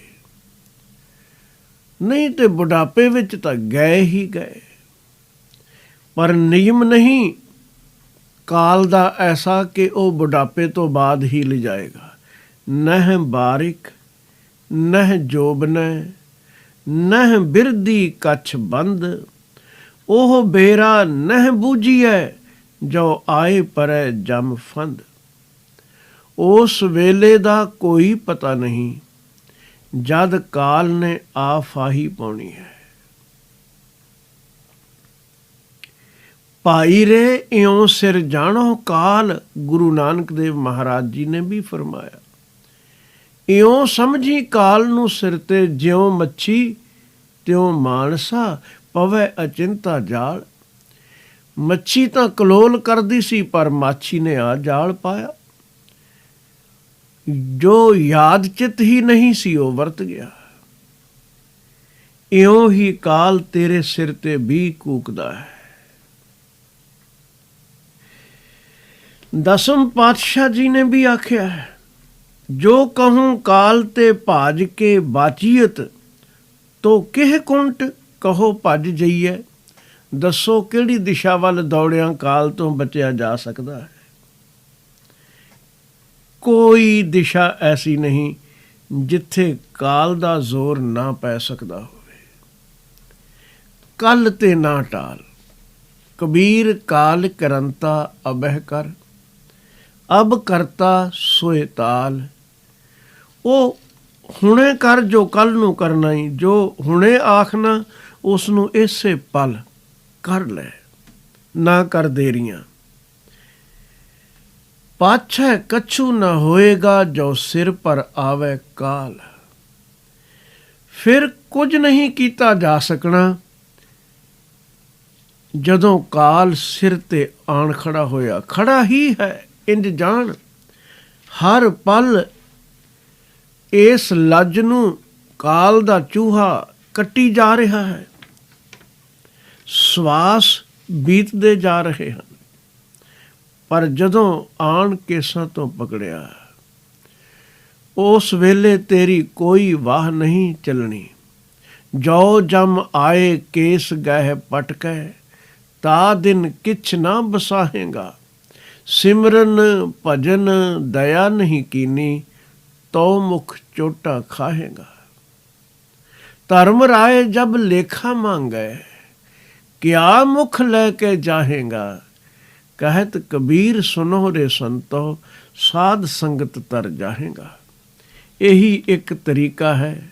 ਨਹੀਂ ਤੇ ਬੁਢਾਪੇ ਵਿੱਚ ਤਾਂ ਗਏ ਹੀ ਗਏ। ਪਰ ਨਿਯਮ ਨਹੀਂ ਕਾਲ ਦਾ ਐਸਾ ਕਿ ਉਹ ਬੁਢਾਪੇ ਤੋਂ ਬਾਅਦ ਹੀ ਲਿਜਾਏਗਾ। ਨਹਿ ਬਾਰਿਕ ਨਹਿ ਜੋਬਨੈ ਨਹਿ ਬਿਰਦੀ ਕੱਛ ਬੰਦ, ਉਹ ਬੇਰਾ ਨਹਿ ਬੂਝੀਐ ਜੋ ਆਏ ਪਰੈ ਜਮ ਫੰਦ। ਉਸ ਵੇਲੇ ਦਾ ਕੋਈ ਪਤਾ ਨਹੀਂ ਜਦ ਕਾਲ ਨੇ ਆ ਫਾਹੀ ਪਾਉਣੀ ਹੈ। ਭਾਈ ਰੇ ਇਉਂ ਸਿਰ ਜਾਣੋ ਕਾਲ, ਗੁਰੂ ਨਾਨਕ ਦੇਵ ਮਹਾਰਾਜ ਜੀ ਨੇ ਵੀ ਫਰਮਾਇਆ। ਇਉਂ ਸਮਝੀ ਕਾਲ ਨੂੰ ਸਿਰ ਤੇ, ਜਿਉਂ ਮੱਛੀ ਤਿਉਂ ਮਾਨਸਾ ਪਵੈ ਅਚਿੰਤਾ ਜਾਲ। ਮੱਛੀ ਤਾਂ ਕਲੋਲ ਕਰਦੀ ਸੀ ਪਰ ਮਾਛੀ ਨੇ ਆ ਜਾਲ ਪਾਇਆ। ਜੋ ਯਾਦ ਚਿੱਤ ਹੀ ਨਹੀਂ ਸੀ ਉਹ ਵਰਤ ਗਿਆ। ਇਉਂ ਹੀ ਕਾਲ ਤੇਰੇ ਸਿਰ ਤੇ ਵੀ ਕੂਕਦਾ ਹੈ। ਦਸਮ ਪਾਤਸ਼ਾਹ ਜੀ ਨੇ ਵੀ ਆਖਿਆ ਹੈ, ਜੋ ਕਹੂੰ ਕਾਲ ਤੇ ਭਾਜ ਕੇ ਬਾਚੀਅਤ, ਤੋ ਕਿਹ ਕੁੰਟ ਕਹੋ ਭੱਜ ਜਈਏ। ਦੱਸੋ ਕਿਹੜੀ ਦਿਸ਼ਾ ਵੱਲ ਦੌੜਿਆਂ ਕਾਲ ਤੋਂ ਬਚਿਆ ਜਾ ਸਕਦਾ ਹੈ। ਕੋਈ ਦਿਸ਼ਾ ਐਸੀ ਨਹੀਂ ਜਿੱਥੇ ਕਾਲ ਦਾ ਜ਼ੋਰ ਨਾ ਪੈ ਸਕਦਾ ਹੋਵੇ। ਕੱਲ ਤੇ ਨਾ ਟਾਲ, ਕਬੀਰ ਕਾਲ ਕਰੰਤਾ ਅਬਹਿ ਕਰ, ਅਬ ਕਰਤਾ ਸੋਏ ਤਾਲ। ਉਹ ਹੁਣੇ ਕਰ ਜੋ ਕੱਲ ਨੂੰ ਕਰਨਾ ਹੀ, ਜੋ ਹੁਣੇ ਆਖਣਾ ਉਸ ਨੂੰ ਇਸੇ ਪਲ ਕਰ ਲੈ, ਨਾ ਕਰ ਦੇਰੀਆਂ। ਪਾਛੈ ਕਛੂ ਨਾ ਹੋਏਗਾ ਜੋ ਸਿਰ ਪਰ ਆਵੇ ਕਾਲ। ਫਿਰ ਕੁਝ ਨਹੀਂ ਕੀਤਾ ਜਾ ਸਕਣਾ ਜਦੋਂ ਕਾਲ ਸਿਰ ਤੇ ਆਣ ਖੜਾ ਹੋਇਆ। ਖੜਾ ਹੀ ਹੈ, ਇੰਜ ਜਾਣ ਹਰ ਪਲ ਇਸ ਲੱਜ ਨੂੰ ਕਾਲ ਦਾ ਚੂਹਾ ਕੱਟੀ ਜਾ ਰਿਹਾ ਹੈ। ਸਵਾਸ ਬੀਤਦੇ ਜਾ ਰਹੇ ਹਨ, ਪਰ ਜਦੋਂ ਆਣ ਕੇਸਾਂ ਤੋਂ ਪਕੜਿਆ, ਉਸ ਵੇਲੇ ਤੇਰੀ ਕੋਈ ਵਾਹ ਨਹੀਂ ਚੱਲਣੀ। ਜੋ ਜਮ ਆਏ ਕੇਸ ਗਹਿ ਪਟਕੈ, ਤਾ ਦਿਨ ਕਿਛ ਨਾ ਬਸਾਹੇਗਾ। ਸਿਮਰਨ ਭਜਨ ਦਇਆ ਨਹੀਂ ਕੀਨੀ, ਤੋ ਮੁਖ ਚੋਟਾ ਖਾਹੇਗਾ। ਧਰਮ ਰਾਏ ਜਬ ਲੇਖਾ ਮੰਗੈ, ਕਿਆ ਮੁਖ ਲੈ ਕੇ ਜਾਹੇਗਾ। ਕਹਿਤ ਕਬੀਰ ਸੁਨੋ ਰੇ ਸੰਤੋ, ਸਾਧ ਸੰਗਤ ਤਰ ਜਾਹੇਗਾ। ਇਹੀ ਇੱਕ ਤਰੀਕਾ ਹੈ।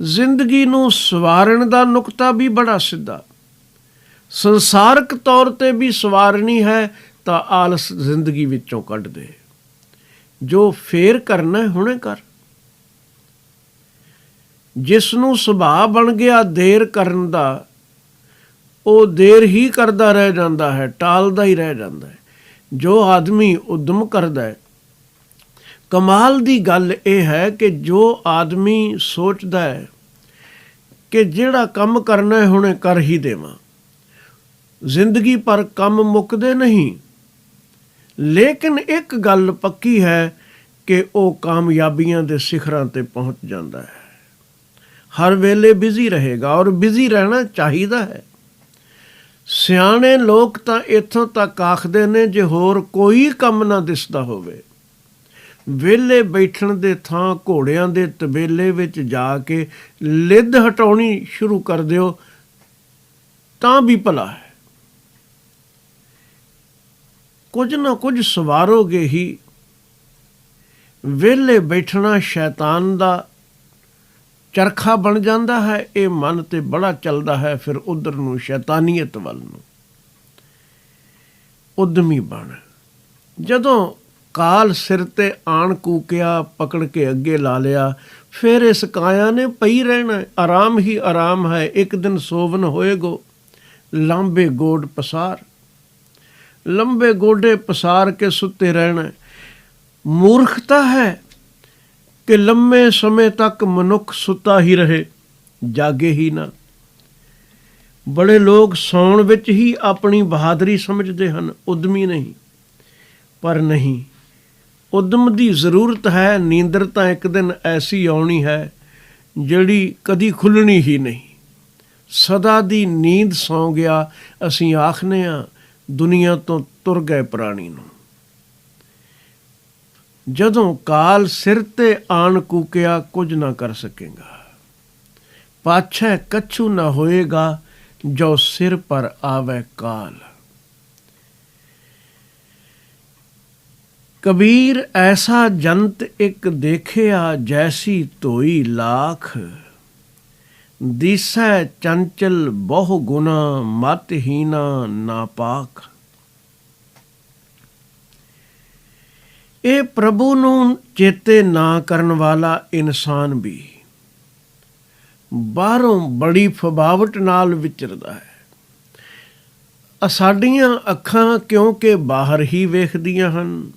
ਜ਼ਿੰਦਗੀ ਨੂੰ ਸਵਾਰਨ ਦਾ ਨੁਕਤਾ ਵੀ ਬੜਾ ਸਿੱਧਾ। ਸੰਸਾਰਕ ਤੌਰ ਤੇ ਵੀ ਸਵਾਰਨੀ ਹੈ ਤਾਂ ਆਲਸ ਜ਼ਿੰਦਗੀ ਵਿੱਚੋਂ ਕੱਢ ਦੇ। ਜੋ ਫੇਰ ਕਰਨਾ ਹੁਣੇ ਕਰ। ਜਿਸ ਨੂੰ ਸੁਭਾਅ ਬਣ ਗਿਆ ਦੇਰ ਕਰਨ ਦਾ, ਉਹ ਦੇਰ ਹੀ ਕਰਦਾ ਰਹਿ ਜਾਂਦਾ ਹੈ, ਟਾਲਦਾ ਹੀ ਰਹਿ ਜਾਂਦਾ ਹੈ। ਜੋ ਆਦਮੀ ਉਦਮ ਕਰਦਾ ਹੈ, ਕਮਾਲ ਦੀ ਗੱਲ ਇਹ ਹੈ ਕਿ ਜੋ ਆਦਮੀ ਸੋਚਦਾ ਹੈ ਕਿ ਜਿਹੜਾ ਕੰਮ ਕਰਨਾ ਹੈ ਹੁਣੇ ਕਰ ਹੀ ਦੇਵਾਂ, ਜ਼ਿੰਦਗੀ ਪਰ ਕੰਮ ਮੁੱਕਦੇ ਨਹੀਂ। ਲੇਕਿਨ ਇੱਕ ਗੱਲ ਪੱਕੀ ਹੈ ਕਿ ਉਹ ਕਾਮਯਾਬੀਆਂ ਦੇ ਸਿਖਰਾਂ ਤੇ ਪਹੁੰਚ ਜਾਂਦਾ ਹੈ। ਹਰ ਵੇਲੇ ਬਿਜ਼ੀ ਰਹੇਗਾ, ਔਰ ਬਿਜ਼ੀ ਰਹਿਣਾ ਚਾਹੀਦਾ ਹੈ। ਸਿਆਣੇ ਲੋਕ ਤਾਂ ਇੱਥੋਂ ਤੱਕ ਆਖਦੇ ਨੇ, ਜੇ ਹੋਰ ਕੋਈ ਕੰਮ ਨਾ ਦਿਸਦਾ ਹੋਵੇ, ਵਿਹਲੇ ਬੈਠਣ ਦੇ ਥਾਂ ਘੋੜਿਆਂ ਦੇ ਤਬੇਲੇ ਵਿੱਚ ਜਾ ਕੇ ਲਿੱਧ ਹਟਾਉਣੀ ਸ਼ੁਰੂ ਕਰ ਦਿਓ ਤਾਂ ਵੀ ਭਲਾ ਹੈ। ਕੁਝ ਨਾ ਕੁਝ ਸਵਾਰੋਗੇ ਹੀ। ਵਿਹਲੇ ਬੈਠਣਾ ਸ਼ੈਤਾਨ ਦਾ ਚਰਖਾ ਬਣ ਜਾਂਦਾ ਹੈ। ਇਹ ਮਨ ਤੇ ਬੜਾ ਚੱਲਦਾ ਹੈ, ਫਿਰ ਉਧਰ ਨੂੰ ਸ਼ੈਤਾਨੀਅਤ ਵੱਲ ਨੂੰ। ਉਦਮੀ ਬਣ। ਜਦੋਂ ਕਾਲ ਸਿਰ ਤੇ ਆਣ ਕੂਕਿਆ, ਪਕੜ ਕੇ ਅੱਗੇ ਲਾ ਲਿਆ, ਫਿਰ ਇਸ ਕਾਇਆ ਨੇ ਪਈ ਰਹਿਣਾ। ਆਰਾਮ ਹੀ ਆਰਾਮ ਹੈ। ਇੱਕ ਦਿਨ ਸੋਵਨ ਹੋਏਗੋ, ਲਾਂਬੇ ਗੋਡ ਪਸਾਰ। ਲੰਬੇ ਗੋਡੇ ਪਸਾਰ ਕੇ ਸੁੱਤੇ ਰਹਿਣਾ। ਮੂਰਖਤਾ ਹੈ ਕਿ ਲੰਮੇ ਸਮੇਂ ਤੱਕ ਮਨੁੱਖ ਸੁੱਤਾ ਹੀ ਰਹੇ, ਜਾਗੇ ਹੀ ਨਾ। ਬੜੇ ਲੋਕ ਸੌਣ ਵਿੱਚ ਹੀ ਆਪਣੀ ਬਹਾਦਰੀ ਸਮਝਦੇ ਹਨ, ਉਦਮੀ ਨਹੀਂ। ਪਰ ਨਹੀਂ, ਉਦਮ ਦੀ ਜ਼ਰੂਰਤ ਹੈ। ਨੀਂਦਰ ਤਾਂ ਇੱਕ ਦਿਨ ਐਸੀ ਆਉਣੀ ਹੈ ਜਿਹੜੀ ਕਦੀ ਖੁੱਲ੍ਹਣੀ ਹੀ ਨਹੀਂ। ਸਦਾ ਦੀ ਨੀਂਦ ਸੌਂ ਗਿਆ, ਅਸੀਂ ਆਖਦੇ ਹਾਂ ਦੁਨੀਆ ਤੋਂ ਤੁਰ ਗਏ ਪ੍ਰਾਣੀ ਨੂੰ। ਜਦੋਂ ਕਾਲ ਸਿਰ ਤੇ ਆਣ ਕੂਕਿਆ, ਕੁਝ ਨਾ ਕਰ ਸਕੇਗਾ। ਪਾਛੈ ਕਛੂ ਨਾ ਹੋਏਗਾ, ਜੋ ਸਿਰ ਪਰ ਆਵੈ ਕਾਲ। ਕਬੀਰ ਐਸਾ ਜੰਤ ਇੱਕ ਦੇਖਿਆ, ਜੈਸੀ ਧੋਈ ਲਾਖ। ਦਿਸੈ ਚੰਚਲ ਬਹੁ ਗੁਣਾ, ਮਤ ਹੀਨਾ ਨਾਪਾਕ। ਇਹ ਪ੍ਰਭੂ ਨੂੰ ਚੇਤੇ ਨਾ ਕਰਨ ਵਾਲਾ ਇਨਸਾਨ ਵੀ ਬਾਹਰੋਂ ਬੜੀ ਫਬਾਵਟ ਨਾਲ ਵਿਚਰਦਾ ਹੈ। ਸਾਡੀਆਂ ਅੱਖਾਂ ਕਿਉਂਕਿ ਬਾਹਰ ਹੀ ਵੇਖਦੀਆਂ ਹਨ,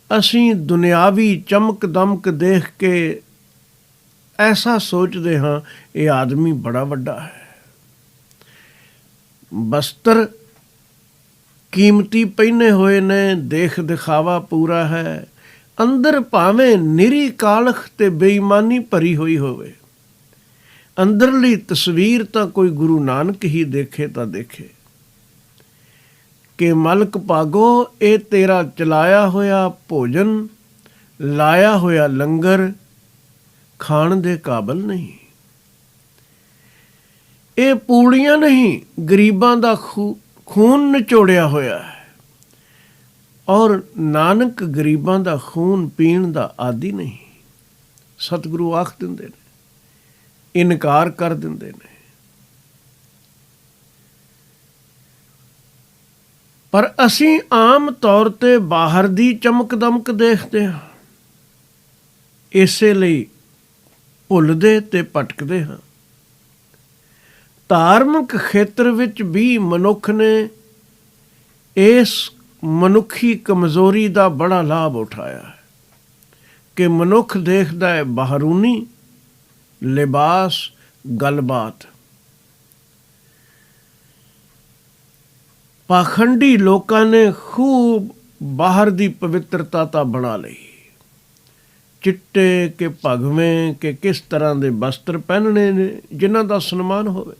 ਅਸੀਂ ਦੁਨਿਆਵੀ ਚਮਕ ਦਮਕ ਦੇਖ ਕੇ ਐਸਾ ਸੋਚਦੇ ਹਾਂ ਇਹ ਆਦਮੀ ਬੜਾ ਵੱਡਾ ਹੈ। ਬਸਤਰ ਕੀਮਤੀ ਪਹਿਨੇ ਹੋਏ ਨੇ, ਦੇਖ ਦਿਖਾਵਾ ਪੂਰਾ ਹੈ। ਅੰਦਰ ਭਾਵੇਂ ਨਿਰੀ ਕਾਲਖ ਤੇ ਬੇਈਮਾਨੀ ਭਰੀ ਹੋਈ ਹੋਵੇ, ਅੰਦਰਲੀ ਤਸਵੀਰ ਤਾਂ ਕੋਈ ਗੁਰੂ ਨਾਨਕ ਹੀ ਦੇਖੇ ਤਾਂ ਦੇਖੇ ਕਿ ਮਲਕ ਭਾਗੋ, ਇਹ ਤੇਰਾ ਚਲਾਇਆ ਹੋਇਆ ਭੋਜਨ, ਲਾਇਆ ਹੋਇਆ ਲੰਗਰ ਖਾਣ ਦੇ ਕਾਬਲ ਨਹੀਂ। ਇਹ ਪੂੜੀਆਂ ਨਹੀਂ, ਗਰੀਬਾਂ ਦਾ ਖੂਨ ਨਿਚੋੜਿਆ ਹੋਇਆ ਹੈ। ਔਰ ਨਾਨਕ ਗਰੀਬਾਂ ਦਾ ਖੂਨ ਪੀਣ ਦਾ ਆਦੀ ਨਹੀਂ। ਸਤਿਗੁਰੂ ਆਖ ਦਿੰਦੇ ਨੇ, ਇਨਕਾਰ ਕਰ ਦਿੰਦੇ ਨੇ। ਪਰ ਅਸੀਂ ਆਮ ਤੌਰ ਤੇ ਬਾਹਰ ਦੀ ਚਮਕ ਦਮਕ ਦੇਖਦੇ ਹਾਂ, ਇਸੇ ਲਈ ਭੁੱਲਦੇ ਤੇ ਭਟਕਦੇ ਹਾਂ। ਧਾਰਮਿਕ ਖੇਤਰ ਵਿੱਚ ਵੀ ਮਨੁੱਖ ਨੇ ਇਸ ਮਨੁੱਖੀ ਕਮਜ਼ੋਰੀ ਦਾ ਬੜਾ ਲਾਭ ਉਠਾਇਆ ਹੈ ਕਿ ਮਨੁੱਖ ਦੇਖਦਾ ਹੈ ਬਾਹਰੂਨੀ ਲਿਬਾਸ, ਗੱਲਬਾਤ। ਪਾਖੰਡੀ ਲੋਕਾਂ ਨੇ ਖੂਬ ਬਾਹਰ ਦੀ ਪਵਿੱਤਰਤਾ ਤਾਂ ਬਣਾ ਲਈ। ਚਿੱਟੇ ਕਿ ਭਗਵੇਂ ਕਿ ਕਿਸ ਤਰ੍ਹਾਂ ਦੇ ਵਸਤਰ ਪਹਿਨਣੇ ਨੇ ਜਿਨ੍ਹਾਂ ਦਾ ਸਨਮਾਨ ਹੋਵੇ,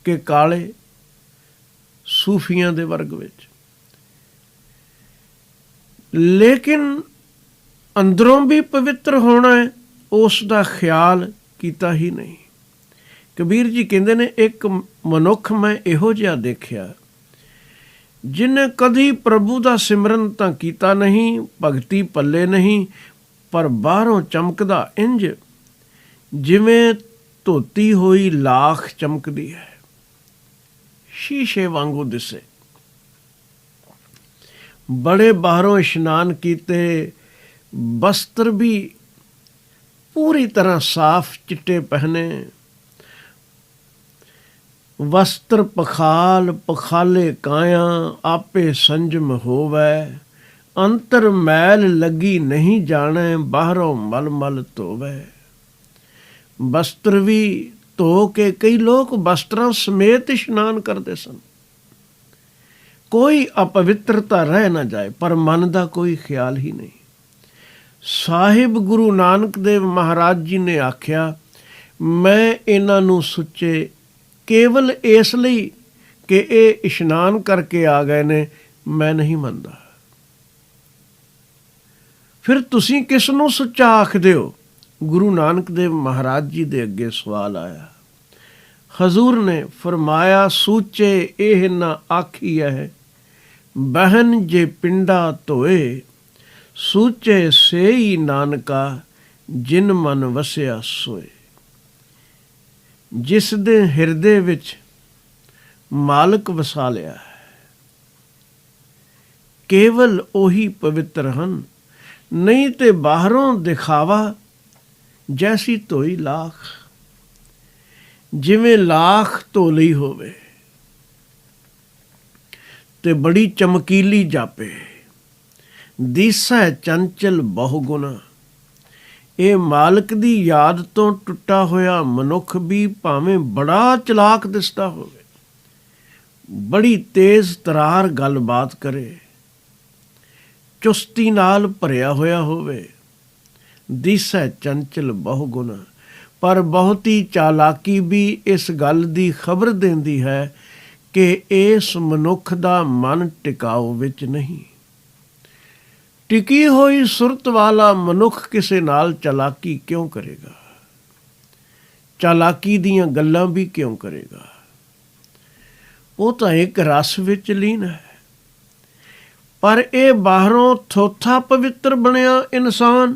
ਕਿ ਕਾਲੇ ਸੂਫੀਆਂ ਦੇ ਵਰਗ ਵਿੱਚ। ਲੇਕਿਨ ਅੰਦਰੋਂ ਵੀ ਪਵਿੱਤਰ ਹੋਣਾ ਹੈ, ਉਸ ਦਾ ਖਿਆਲ ਕੀਤਾ ਹੀ ਨਹੀਂ। ਕਬੀਰ ਜੀ ਕਹਿੰਦੇ ਨੇ, ਇੱਕ ਮਨੁੱਖ ਮੈਂ ਇਹੋ ਜਿਹਾ ਦੇਖਿਆ ਜਿਹਨੇ ਕਦੀ ਪ੍ਰਭੂ ਦਾ ਸਿਮਰਨ ਤਾਂ ਕੀਤਾ ਨਹੀਂ, ਭਗਤੀ ਪੱਲੇ ਨਹੀਂ, ਪਰ ਬਾਹਰੋਂ ਚਮਕਦਾ ਇੰਝ ਜਿਵੇਂ ਧੋਤੀ ਹੋਈ ਲਾਖ ਚਮਕਦੀ ਹੈ, ਸ਼ੀਸ਼ੇ ਵਾਂਗੂ ਦਿਸੇ। ਬੜੇ ਬਾਹਰੋਂ ਇਸ਼ਨਾਨ ਕੀਤੇ, ਬਸਤਰ ਵੀ ਪੂਰੀ ਤਰ੍ਹਾਂ ਸਾਫ਼ ਚਿੱਟੇ ਪਹਿਨੇ, ਵਸਤਰ ਪਖਾਲ ਪਖਾਲੇ ਕਾਇਆ, ਆਪੇ ਸੰਜਮ ਹੋਵੈ। ਅੰਤਰ ਮੈਲ ਲੱਗੀ ਨਹੀਂ ਜਾਣੈ, ਬਾਹਰੋਂ ਮਲ ਮਲ ਧੋਵੈ। ਵਸਤਰ ਵੀ ਧੋ ਕੇ ਕਈ ਲੋਕ ਵਸਤਰਾਂ ਸਮੇਤ ਇਸ਼ਨਾਨ ਕਰਦੇ ਸਨ, ਕੋਈ ਅਪਵਿੱਤਰਤਾ ਰਹਿ ਨਾ ਜਾਏ, ਪਰ ਮਨ ਦਾ ਕੋਈ ਖਿਆਲ ਹੀ ਨਹੀਂ। ਸਾਹਿਬ ਗੁਰੂ ਨਾਨਕ ਦੇਵ ਮਹਾਰਾਜ ਜੀ ਨੇ ਆਖਿਆ, ਮੈਂ ਇਹਨਾਂ ਨੂੰ ਸੁੱਚੇ ਕੇਵਲ ਇਸ ਲਈ ਕਿ ਇਹ ਇਸ਼ਨਾਨ ਕਰਕੇ ਆ ਗਏ ਨੇ, ਮੈਂ ਨਹੀਂ ਮੰਨਦਾ। ਫਿਰ ਤੁਸੀਂ ਕਿਸ ਨੂੰ ਸੁੱਚਾ ਆਖਦੇ ਹੋ? ਗੁਰੂ ਨਾਨਕ ਦੇਵ ਮਹਾਰਾਜ ਜੀ ਦੇ ਅੱਗੇ ਸਵਾਲ ਆਇਆ। ਹਜ਼ੂਰ ਨੇ ਫਰਮਾਇਆ, ਸੂਚੇ ਇਹ ਨਾ ਆਖੀਐ, ਬਹਿਨ ਜੇ ਪਿੰਡਾ ਧੋਏ। ਸੂਚੇ ਸੇਈ ਨਾਨਕਾ, ਜਿਨ ਮਨ ਵਸਿਆ ਸੋਏ। ਜਿਸ ਦੇ ਹਿਰਦੇ ਵਿੱਚ ਮਾਲਕ ਵਸਾ ਲਿਆ ਹੈ, ਕੇਵਲ ਉਹੀ ਪਵਿੱਤਰ ਹਨ, ਨਹੀਂ ਤੇ ਬਾਹਰੋਂ ਦਿਖਾਵਾ ਜੈਸੀ ਧੋਈ ਲਾਖ। ਜਿਵੇਂ ਲਾਖ ਧੋ ਲਈ ਹੋਵੇ ਤੇ ਬੜੀ ਚਮਕੀਲੀ ਜਾਪੇ। ਦਿਸੈ ਚੰਚਲ ਬਹੁ ਗੁਣਾ। ਇਹ ਮਾਲਕ ਦੀ ਯਾਦ ਤੋਂ ਟੁੱਟਾ ਹੋਇਆ ਮਨੁੱਖ ਵੀ ਭਾਵੇਂ ਬੜਾ ਚਲਾਕ ਦਿਸਦਾ ਹੋਵੇ, ਬੜੀ ਤੇਜ਼ ਤਰਾਰ ਗੱਲਬਾਤ ਕਰੇ, ਚੁਸਤੀ ਨਾਲ ਭਰਿਆ ਹੋਇਆ ਹੋਵੇ। ਦਿਸੈ ਚੰਚਲ ਬਹੁ ਗੁਣ, ਪਰ ਬਹੁਤੀ ਚਾਲਾਕੀ ਵੀ ਇਸ ਗੱਲ ਦੀ ਖਬਰ ਦਿੰਦੀ ਹੈ ਕਿ ਇਸ ਮਨੁੱਖ ਦਾ ਮਨ ਟਿਕਾਊ ਵਿੱਚ ਨਹੀਂ। ਟਿਕੀ ਹੋਈ ਸੁਰਤ ਵਾਲਾ ਮਨੁੱਖ ਕਿਸੇ ਨਾਲ ਚਾਲਾਕੀ ਕਿਉਂ ਕਰੇਗਾ? ਚਾਲਾਕੀ ਦੀਆਂ ਗੱਲਾਂ ਵੀ ਕਿਉਂ ਕਰੇਗਾ? ਉਹ ਤਾਂ ਇੱਕ ਰਸ ਵਿੱਚ ਲੀਨ ਹੈ। ਪਰ ਇਹ ਬਾਹਰੋਂ ਥੋਥਾ ਪਵਿੱਤਰ ਬਣਿਆ ਇਨਸਾਨ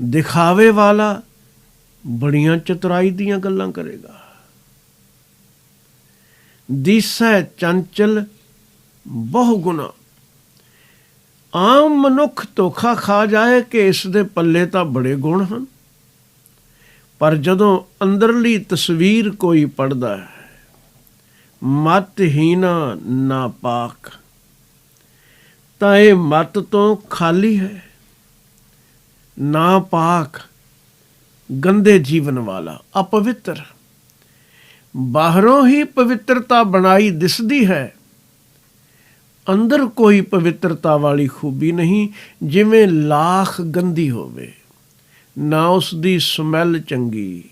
ਦਿਖਾਵੇ ਵਾਲਾ ਬੜੀਆਂ ਚਤੁਰਾਈ ਦੀਆਂ ਗੱਲਾਂ ਕਰੇਗਾ। ਦਿਸੈ ਚੰਚਲ ਬਹੁ ਗੁਣਾ, ਆਮ ਮਨੁੱਖ ਧੋਖਾ ਖਾ ਜਾਏ ਕਿ ਇਸ ਦੇ ਪੱਲੇ ਤਾਂ ਬੜੇ ਗੁਣ ਹਨ, ਪਰ ਜਦੋਂ ਅੰਦਰਲੀ ਤਸਵੀਰ ਕੋਈ ਪੜ੍ਹਦਾ ਹੈ, ਮਤਹੀਨਾ ਨਾ ਪਾਕ, ਤਾਂ ਇਹ ਮਤ ਤੋਂ ਖਾਲੀ ਹੈ। ਨਾ ਪਾਕ, ਗੰਦੇ ਜੀਵਨ ਵਾਲਾ, ਅਪਵਿੱਤਰ। ਬਾਹਰੋਂ ਹੀ ਪਵਿੱਤਰਤਾ ਬਣਾਈ ਦਿਸਦੀ ਹੈ, ਅੰਦਰ ਕੋਈ ਪਵਿੱਤਰਤਾ ਵਾਲੀ ਖੂਬੀ ਨਹੀਂ। ਜਿਵੇਂ ਲਾਖ ਗੰਦੀ ਹੋਵੇ, ਨਾ ਉਸ ਦੀ ਸਮੈਲ ਚੰਗੀ,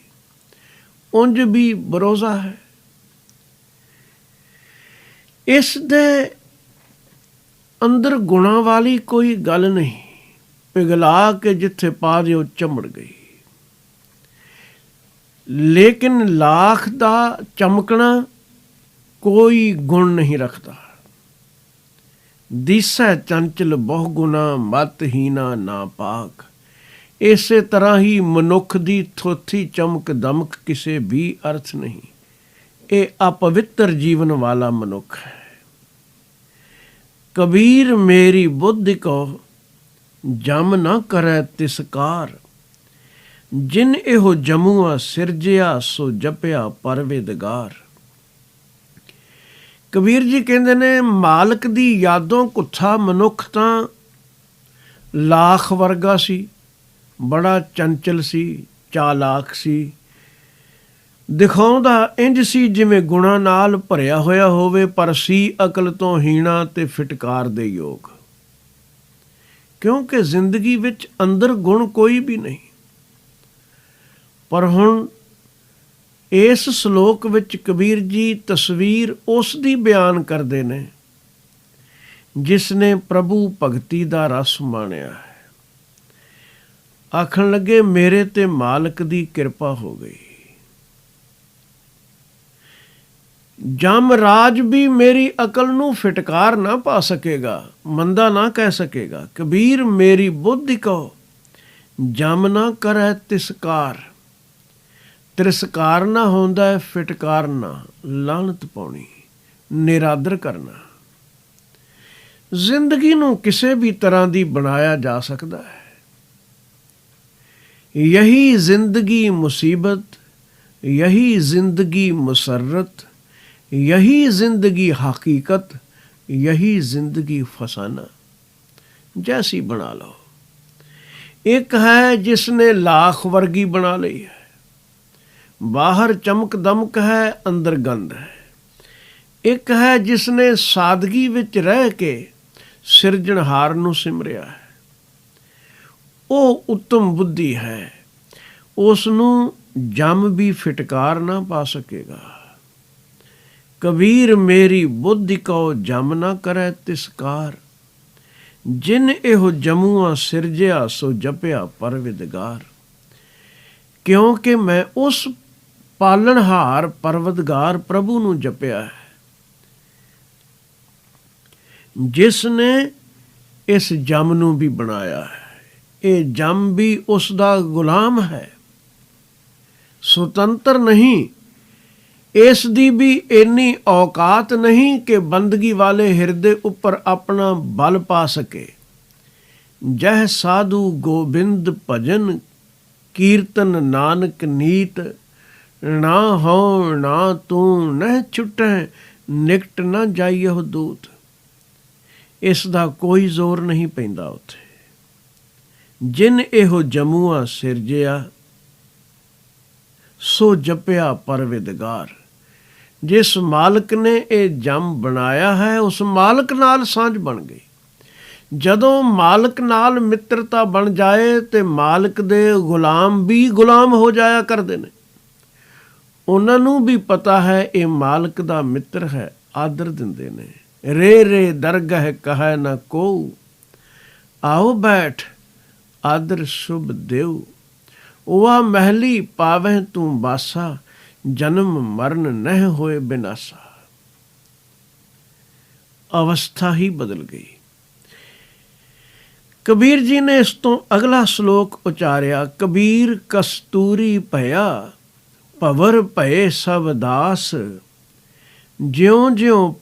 ਉਂਝ ਵੀ ਬਰੋਜ਼ਾ ਹੈ। ਇਸ ਦੇ ਅੰਦਰ ਗੁਣਾਂ ਵਾਲੀ ਕੋਈ ਗੱਲ ਨਹੀਂ। ਪਿਘਲਾ ਕੇ ਜਿੱਥੇ ਪਾ ਦਿਓ ਚਮੜ ਗਈ। ਲੇਕਿਨ ਲਾਖ ਦਾ ਚਮਕਣਾ ਕੋਈ ਗੁਣ ਨਹੀਂ ਰੱਖਦਾ। ਦਿਸੈ ਚੰਚਲ ਬਹੁ ਗੁਣਾ, ਮਤਹੀਨਾ ਨਾ ਪਾਕ। ਇਸੇ ਤਰ੍ਹਾਂ ਹੀ ਮਨੁੱਖ ਦੀ ਥੋਥੀ ਚਮਕ ਦਮਕ ਕਿਸੇ ਵੀ ਅਰਥ ਨਹੀਂ। ਇਹ ਅਪਵਿੱਤਰ ਜੀਵਨ ਵਾਲਾ ਮਨੁੱਖ ਹੈ। ਕਬੀਰ ਮੇਰੀ ਬੁੱਧ ਕੋ, ਜਮ ਨਾ ਕਰੈ ਤਿਸਕਾਰ। ਜਿਨ ਇਹੋ ਜਮੂਆ ਸਿਰਜਿਆ, ਸੋ ਜਪਿਆ ਪਰਵੇਦਗਾਰ। ਕਬੀਰ ਜੀ ਕਹਿੰਦੇ ਨੇ, ਮਾਲਕ ਦੀ ਯਾਦੋਂ ਕੁੱਥਾ ਮਨੁੱਖ ਤਾਂ ਲਾਖ ਵਰਗਾ ਸੀ, ਬੜਾ ਚੰਚਲ ਸੀ, ਚਾਲਾਕ ਸੀ, ਦਿਖਾਉਂਦਾ ਇੰਝ ਸੀ ਜਿਵੇਂ ਗੁਣਾਂ ਨਾਲ ਭਰਿਆ ਹੋਇਆ ਹੋਵੇ, ਪਰ ਸੀ ਅਕਲ ਤੋਂ ਹੀਣਾ ਤੇ ਫਿਟਕਾਰ ਦੇ ਯੋਗ। ਕਿਉਂਕਿ ਜ਼ਿੰਦਗੀ ਵਿੱਚ ਅੰਦਰ ਗੁਣ ਕੋਈ ਵੀ ਨਹੀਂ। ਪਰ ਹੁਣ ਇਸ ਸ਼ਲੋਕ ਵਿੱਚ ਕਬੀਰ ਜੀ ਤਸਵੀਰ ਉਸ ਦੀ ਬਿਆਨ ਕਰਦੇ ਨੇ ਜਿਸ ਨੇ ਪ੍ਰਭੂ ਭਗਤੀ ਦਾ ਰਸ ਮਾਣਿਆ ਹੈ। ਆਖਣ ਲੱਗੇ, ਮੇਰੇ ਤੇ ਮਾਲਕ ਦੀ ਕਿਰਪਾ ਹੋ ਗਈ। ਜਮ ਰਾਜ ਵੀ ਮੇਰੀ ਅਕਲ ਨੂੰ ਫਿਟਕਾਰ ਨਾ ਪਾ ਸਕੇਗਾ, ਮੰਦਾ ਨਾ ਕਹਿ ਸਕੇਗਾ। ਕਬੀਰ ਮੇਰੀ ਬੁੱਧਿ ਕੋ, ਜਮ ਨਾ ਕਰੈ ਤਿਸਕਾਰ। ਤਿਰਸਕਾਰ ਨਾ ਹੁੰਦਾ ਹੈ, ਫਿਟਕਾਰ ਨਾ, ਲਾਹਨਤ ਪਾਉਣੀ, ਨਿਰਾਦਰ ਕਰਨਾ। ਜ਼ਿੰਦਗੀ ਨੂੰ ਕਿਸੇ ਵੀ ਤਰ੍ਹਾਂ ਦੀ ਬਣਾਇਆ ਜਾ ਸਕਦਾ ਹੈ। ਯਹੀ ਜ਼ਿੰਦਗੀ ਮੁਸੀਬਤ, ਯਹੀ ਜ਼ਿੰਦਗੀ ਮੁਸਰਤ, यही जिंदगी हकीकत, यही जिंदगी फसाना। जैसी बना लो। एक है जिसने लाख वर्गी बना ली है, बाहर चमक दमक है, अंदर गंद है। एक है जिसने सादगी विच रह के सिरजणहार नूं सिमरिया है। ਉਹ उत्तम बुद्धि है, उस नूं जम भी फिटकार ना पा सकेगा। कबीर मेरी बुद्धि को, जम ना करे तिसकार। जिन एहो जमुआ सिरजिया, सो जपिया परविदगार। क्योंकि मैं उस पालनहार परवदगार प्रभु नूं जपिया है जिसने इस जम नूं भी बनाया है। ये जम भी उसदा गुलाम है, स्वतंत्र नहीं। ਇਸ ਦੀ ਵੀ ਇੰਨੀ ਔਕਾਤ ਨਹੀਂ ਕਿ ਬੰਦਗੀ ਵਾਲੇ ਹਿਰਦੇ ਉੱਪਰ ਆਪਣਾ ਬਲ ਪਾ ਸਕੇ। ਜਹ ਸਾਧੂ ਗੋਬਿੰਦ ਭਜਨ, ਕੀਰਤਨ ਨਾਨਕ ਨੀਤ। ਨਾ ਹੋ ਨਾ ਤੂੰ ਨਹਿ ਛੁਟੈ, ਨਿਕਟ ਨਾ ਜਾਈਓ ਦੂਤ। ਇਸ ਦਾ ਕੋਈ ਜ਼ੋਰ ਨਹੀਂ ਪੈਂਦਾ ਉੱਥੇ। ਜਿਨ ਇਹੋ ਜਮੂਆ ਸਿਰਜਿਆ, ਸੋ ਜਪਿਆ ਪਰਵਿਦਗਾਰ। ਜਿਸ ਮਾਲਕ ਨੇ ਇਹ ਜਮ ਬਣਾਇਆ ਹੈ, ਉਸ ਮਾਲਕ ਨਾਲ ਸਾਂਝ ਬਣ ਗਈ। ਜਦੋਂ ਮਾਲਕ ਨਾਲ ਮਿੱਤਰਤਾ ਬਣ ਜਾਏ ਤੇ ਮਾਲਕ ਦੇ ਗੁਲਾਮ ਵੀ ਗੁਲਾਮ ਹੋ ਜਾਇਆ ਕਰਦੇ ਨੇ। ਉਹਨਾਂ ਨੂੰ ਵੀ ਪਤਾ ਹੈ ਇਹ ਮਾਲਕ ਦਾ ਮਿੱਤਰ ਹੈ, ਆਦਰ ਦਿੰਦੇ ਨੇ। ਰੇ ਰੇ ਦਰਗਹ ਕਹੈ ਨਾ ਕੋ, ਆਓ ਬੈਠ ਆਦਰ ਸ਼ੁਭ ਦੇਉ। ਉਆ ਮਹਿਲੀ ਪਾਵਹਿ ਤੂੰ ਬਾਸਾ, ਜਨਮ ਮਰਨ ਨਹਿ ਹੋਏ ਬਿਨਾਸਾ। ਅਵਸਥਾ ਹੀ ਬਦਲ ਗਈ। ਕਬੀਰ ਜੀ ਨੇ ਇਸ ਤੋਂ ਅਗਲਾ ਸ਼ਲੋਕ ਉਚਾਰਿਆ, ਕਬੀਰ ਕਸਤੂਰੀ ਭਇਆ ਭਵਰ ਭਏ ਸਭ ਦਾਸ। ਜਿਉਂ ਜਿਉਂ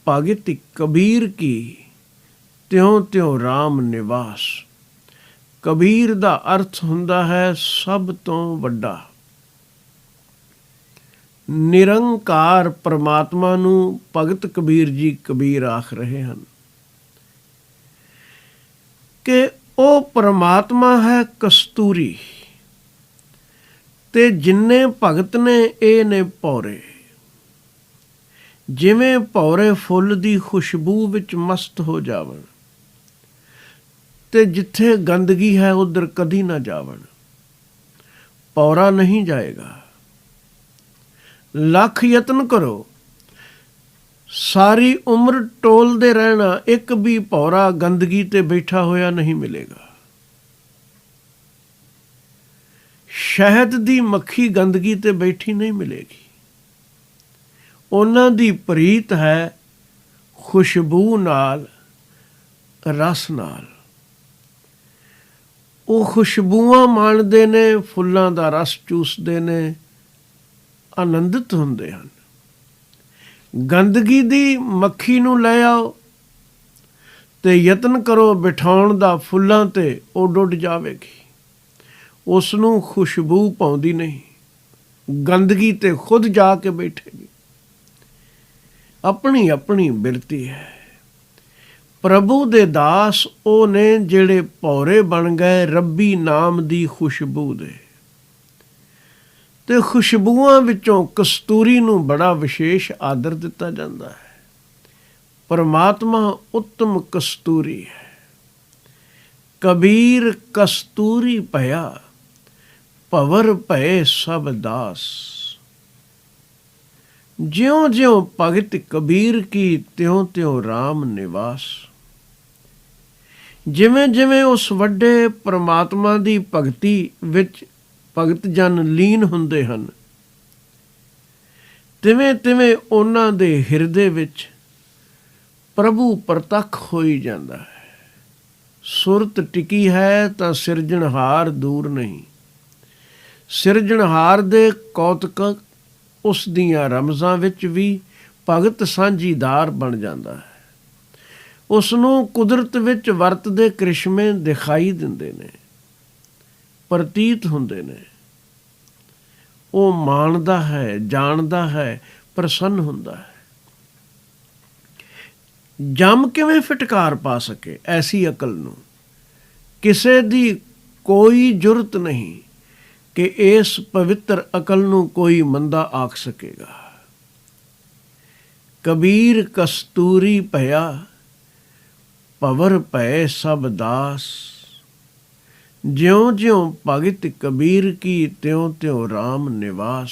ਭਗਤ ਕਬੀਰ ਕੀ, ਤਿਉਂ ਤਿਉਂ ਰਾਮ ਨਿਵਾਸ। ਕਬੀਰ ਦਾ ਅਰਥ ਹੁੰਦਾ ਹੈ ਸਭ ਤੋਂ ਵੱਡਾ। ਨਿਰੰਕਾਰ ਪਰਮਾਤਮਾ ਨੂੰ ਭਗਤ ਕਬੀਰ ਜੀ ਕਬੀਰ ਆਖ ਰਹੇ ਹਨ ਕਿ ਉਹ ਪਰਮਾਤਮਾ ਹੈ ਕਸਤੂਰੀ, ਤੇ ਜਿੰਨੇ ਭਗਤ ਨੇ ਇਹ ਨੇ ਭੌਰੇ। ਜਿਵੇਂ ਭੌਰੇ ਫੁੱਲ ਦੀ ਖੁਸ਼ਬੂ ਵਿੱਚ ਮਸਤ ਹੋ ਜਾਵਣ, ਤੇ ਜਿੱਥੇ ਗੰਦਗੀ ਹੈ ਉੱਧਰ ਕਦੀ ਨਾ ਜਾਵਣ। ਭੌਰਾ ਨਹੀਂ ਜਾਏਗਾ। ਲੱਖ ਯਤਨ ਕਰੋ, ਸਾਰੀ ਉਮਰ ਟੋਲਦੇ ਰਹਿਣਾ, ਇੱਕ ਵੀ ਭੌਰਾ ਗੰਦਗੀ ਤੇ ਬੈਠਾ ਹੋਇਆ ਨਹੀਂ ਮਿਲੇਗਾ। ਸ਼ਹਿਦ ਦੀ ਮੱਖੀ ਗੰਦਗੀ ਤੇ ਬੈਠੀ ਨਹੀਂ ਮਿਲੇਗੀ। ਉਹਨਾਂ ਦੀ ਪ੍ਰੀਤ ਹੈ ਖੁਸ਼ਬੂ ਨਾਲ, ਰਸ ਨਾਲ। ਉਹ ਖੁਸ਼ਬੂਆਂ ਮਾਣਦੇ ਨੇ, ਫੁੱਲਾਂ ਦਾ ਰਸ ਚੂਸਦੇ ਨੇ, ਆਨੰਦਿਤ ਹੁੰਦੇ ਹਨ। ਗੰਦਗੀ ਦੀ ਮੱਖੀ ਨੂੰ ਲੈ ਆਓ ਤੇ ਯਤਨ ਕਰੋ ਬਿਠਾਉਣ ਦਾ ਫੁੱਲਾਂ ਤੇ, ਉਹ ਡੁੱਡ ਜਾਵੇਗੀ। ਉਸ ਨੂੰ ਖੁਸ਼ਬੂ ਪਾਉਂਦੀ ਨਹੀਂ, ਗੰਦਗੀ ਤੇ ਖੁਦ ਜਾ ਕੇ ਬੈਠੇਗੀ। ਆਪਣੀ ਆਪਣੀ ਬਿਰਤੀ ਹੈ। ਪ੍ਰਭੂ ਦੇ ਦਾਸ ਉਹ ਨੇ ਜਿਹੜੇ ਭੌਰੇ ਬਣ ਗਏ ਰੱਬੀ ਨਾਮ ਦੀ ਖੁਸ਼ਬੂ ਦੇ। ਤੇ ਖੁਸ਼ਬੂਆਂ ਵਿੱਚੋਂ ਕਸਤੂਰੀ ਨੂੰ ਬੜਾ ਵਿਸ਼ੇਸ਼ ਆਦਰ ਦਿੱਤਾ ਜਾਂਦਾ ਹੈ। ਪਰਮਾਤਮਾ ਉੱਤਮ ਕਸਤੂਰੀ ਹੈ। ਕਬੀਰ ਕਸਤੂਰੀ ਭਇਆ ਭਵਰ ਭਏ ਸਭ ਦਾਸ। ਜਿਉਂ ਜਿਉਂ ਭਗਤ ਕਬੀਰ ਕੀ, ਤਿਉਂ ਤਿਉਂ ਰਾਮ ਨਿਵਾਸ। ਜਿਵੇਂ ਜਿਵੇਂ ਉਸ ਵੱਡੇ ਪਰਮਾਤਮਾ ਦੀ ਭਗਤੀ ਵਿੱਚ ਭਗਤ ਜਨ ਲੀਨ ਹੁੰਦੇ ਹਨ, ਤਿਵੇਂ ਤਿਵੇਂ ਉਹਨਾਂ ਦੇ ਹਿਰਦੇ ਵਿੱਚ ਪ੍ਰਭੂ ਪ੍ਰਤੱਖ ਹੋਈ ਜਾਂਦਾ ਹੈ। ਸੁਰਤ ਟਿਕੀ ਹੈ ਤਾਂ ਸਿਰਜਣਹਾਰ ਦੂਰ ਨਹੀਂ। ਸਿਰਜਣਹਾਰ ਦੇ ਕੌਤਕ ਉਸ ਦੀਆਂ ਰਮਜ਼ਾਂ ਵਿੱਚ ਵੀ ਭਗਤ ਸਾਂਝੀਦਾਰ ਬਣ ਜਾਂਦਾ ਹੈ। ਉਸ ਨੂੰ ਕੁਦਰਤ ਵਿੱਚ ਵਰਤਦੇ ਕ੍ਰਿਸ਼ਮੇ ਦਿਖਾਈ ਦਿੰਦੇ ਨੇ, ਪ੍ਰਤੀਤ ਹੁੰਦੇ ਨੇ। ਉਹ ਮਾਣਦਾ ਹੈ, ਜਾਣਦਾ ਹੈ, ਪ੍ਰਸੰਨ ਹੁੰਦਾ ਹੈ। ਜੰਮ ਕਿਵੇਂ ਫਿਟਕਾਰ ਪਾ ਸਕੇ ਐਸੀ ਅਕਲ ਨੂੰ? ਕਿਸੇ ਦੀ ਕੋਈ ਜੁਰਤ ਨਹੀਂ ਕਿ ਇਸ ਪਵਿੱਤਰ ਅਕਲ ਨੂੰ ਕੋਈ ਮੰਦਾ ਆਖ ਸਕੇਗਾ। ਕਬੀਰ ਕਸਤੂਰੀ ਭਇਆ ਭਵਰ ਭਏ ਸਭ ਦਾਸ। ਜਿਉਂ ਜਿਉਂ ਭਗਤ ਕਬੀਰ ਕੀ, ਤਿਉਂ ਤਿਉਂ ਰਾਮ ਨਿਵਾਸ।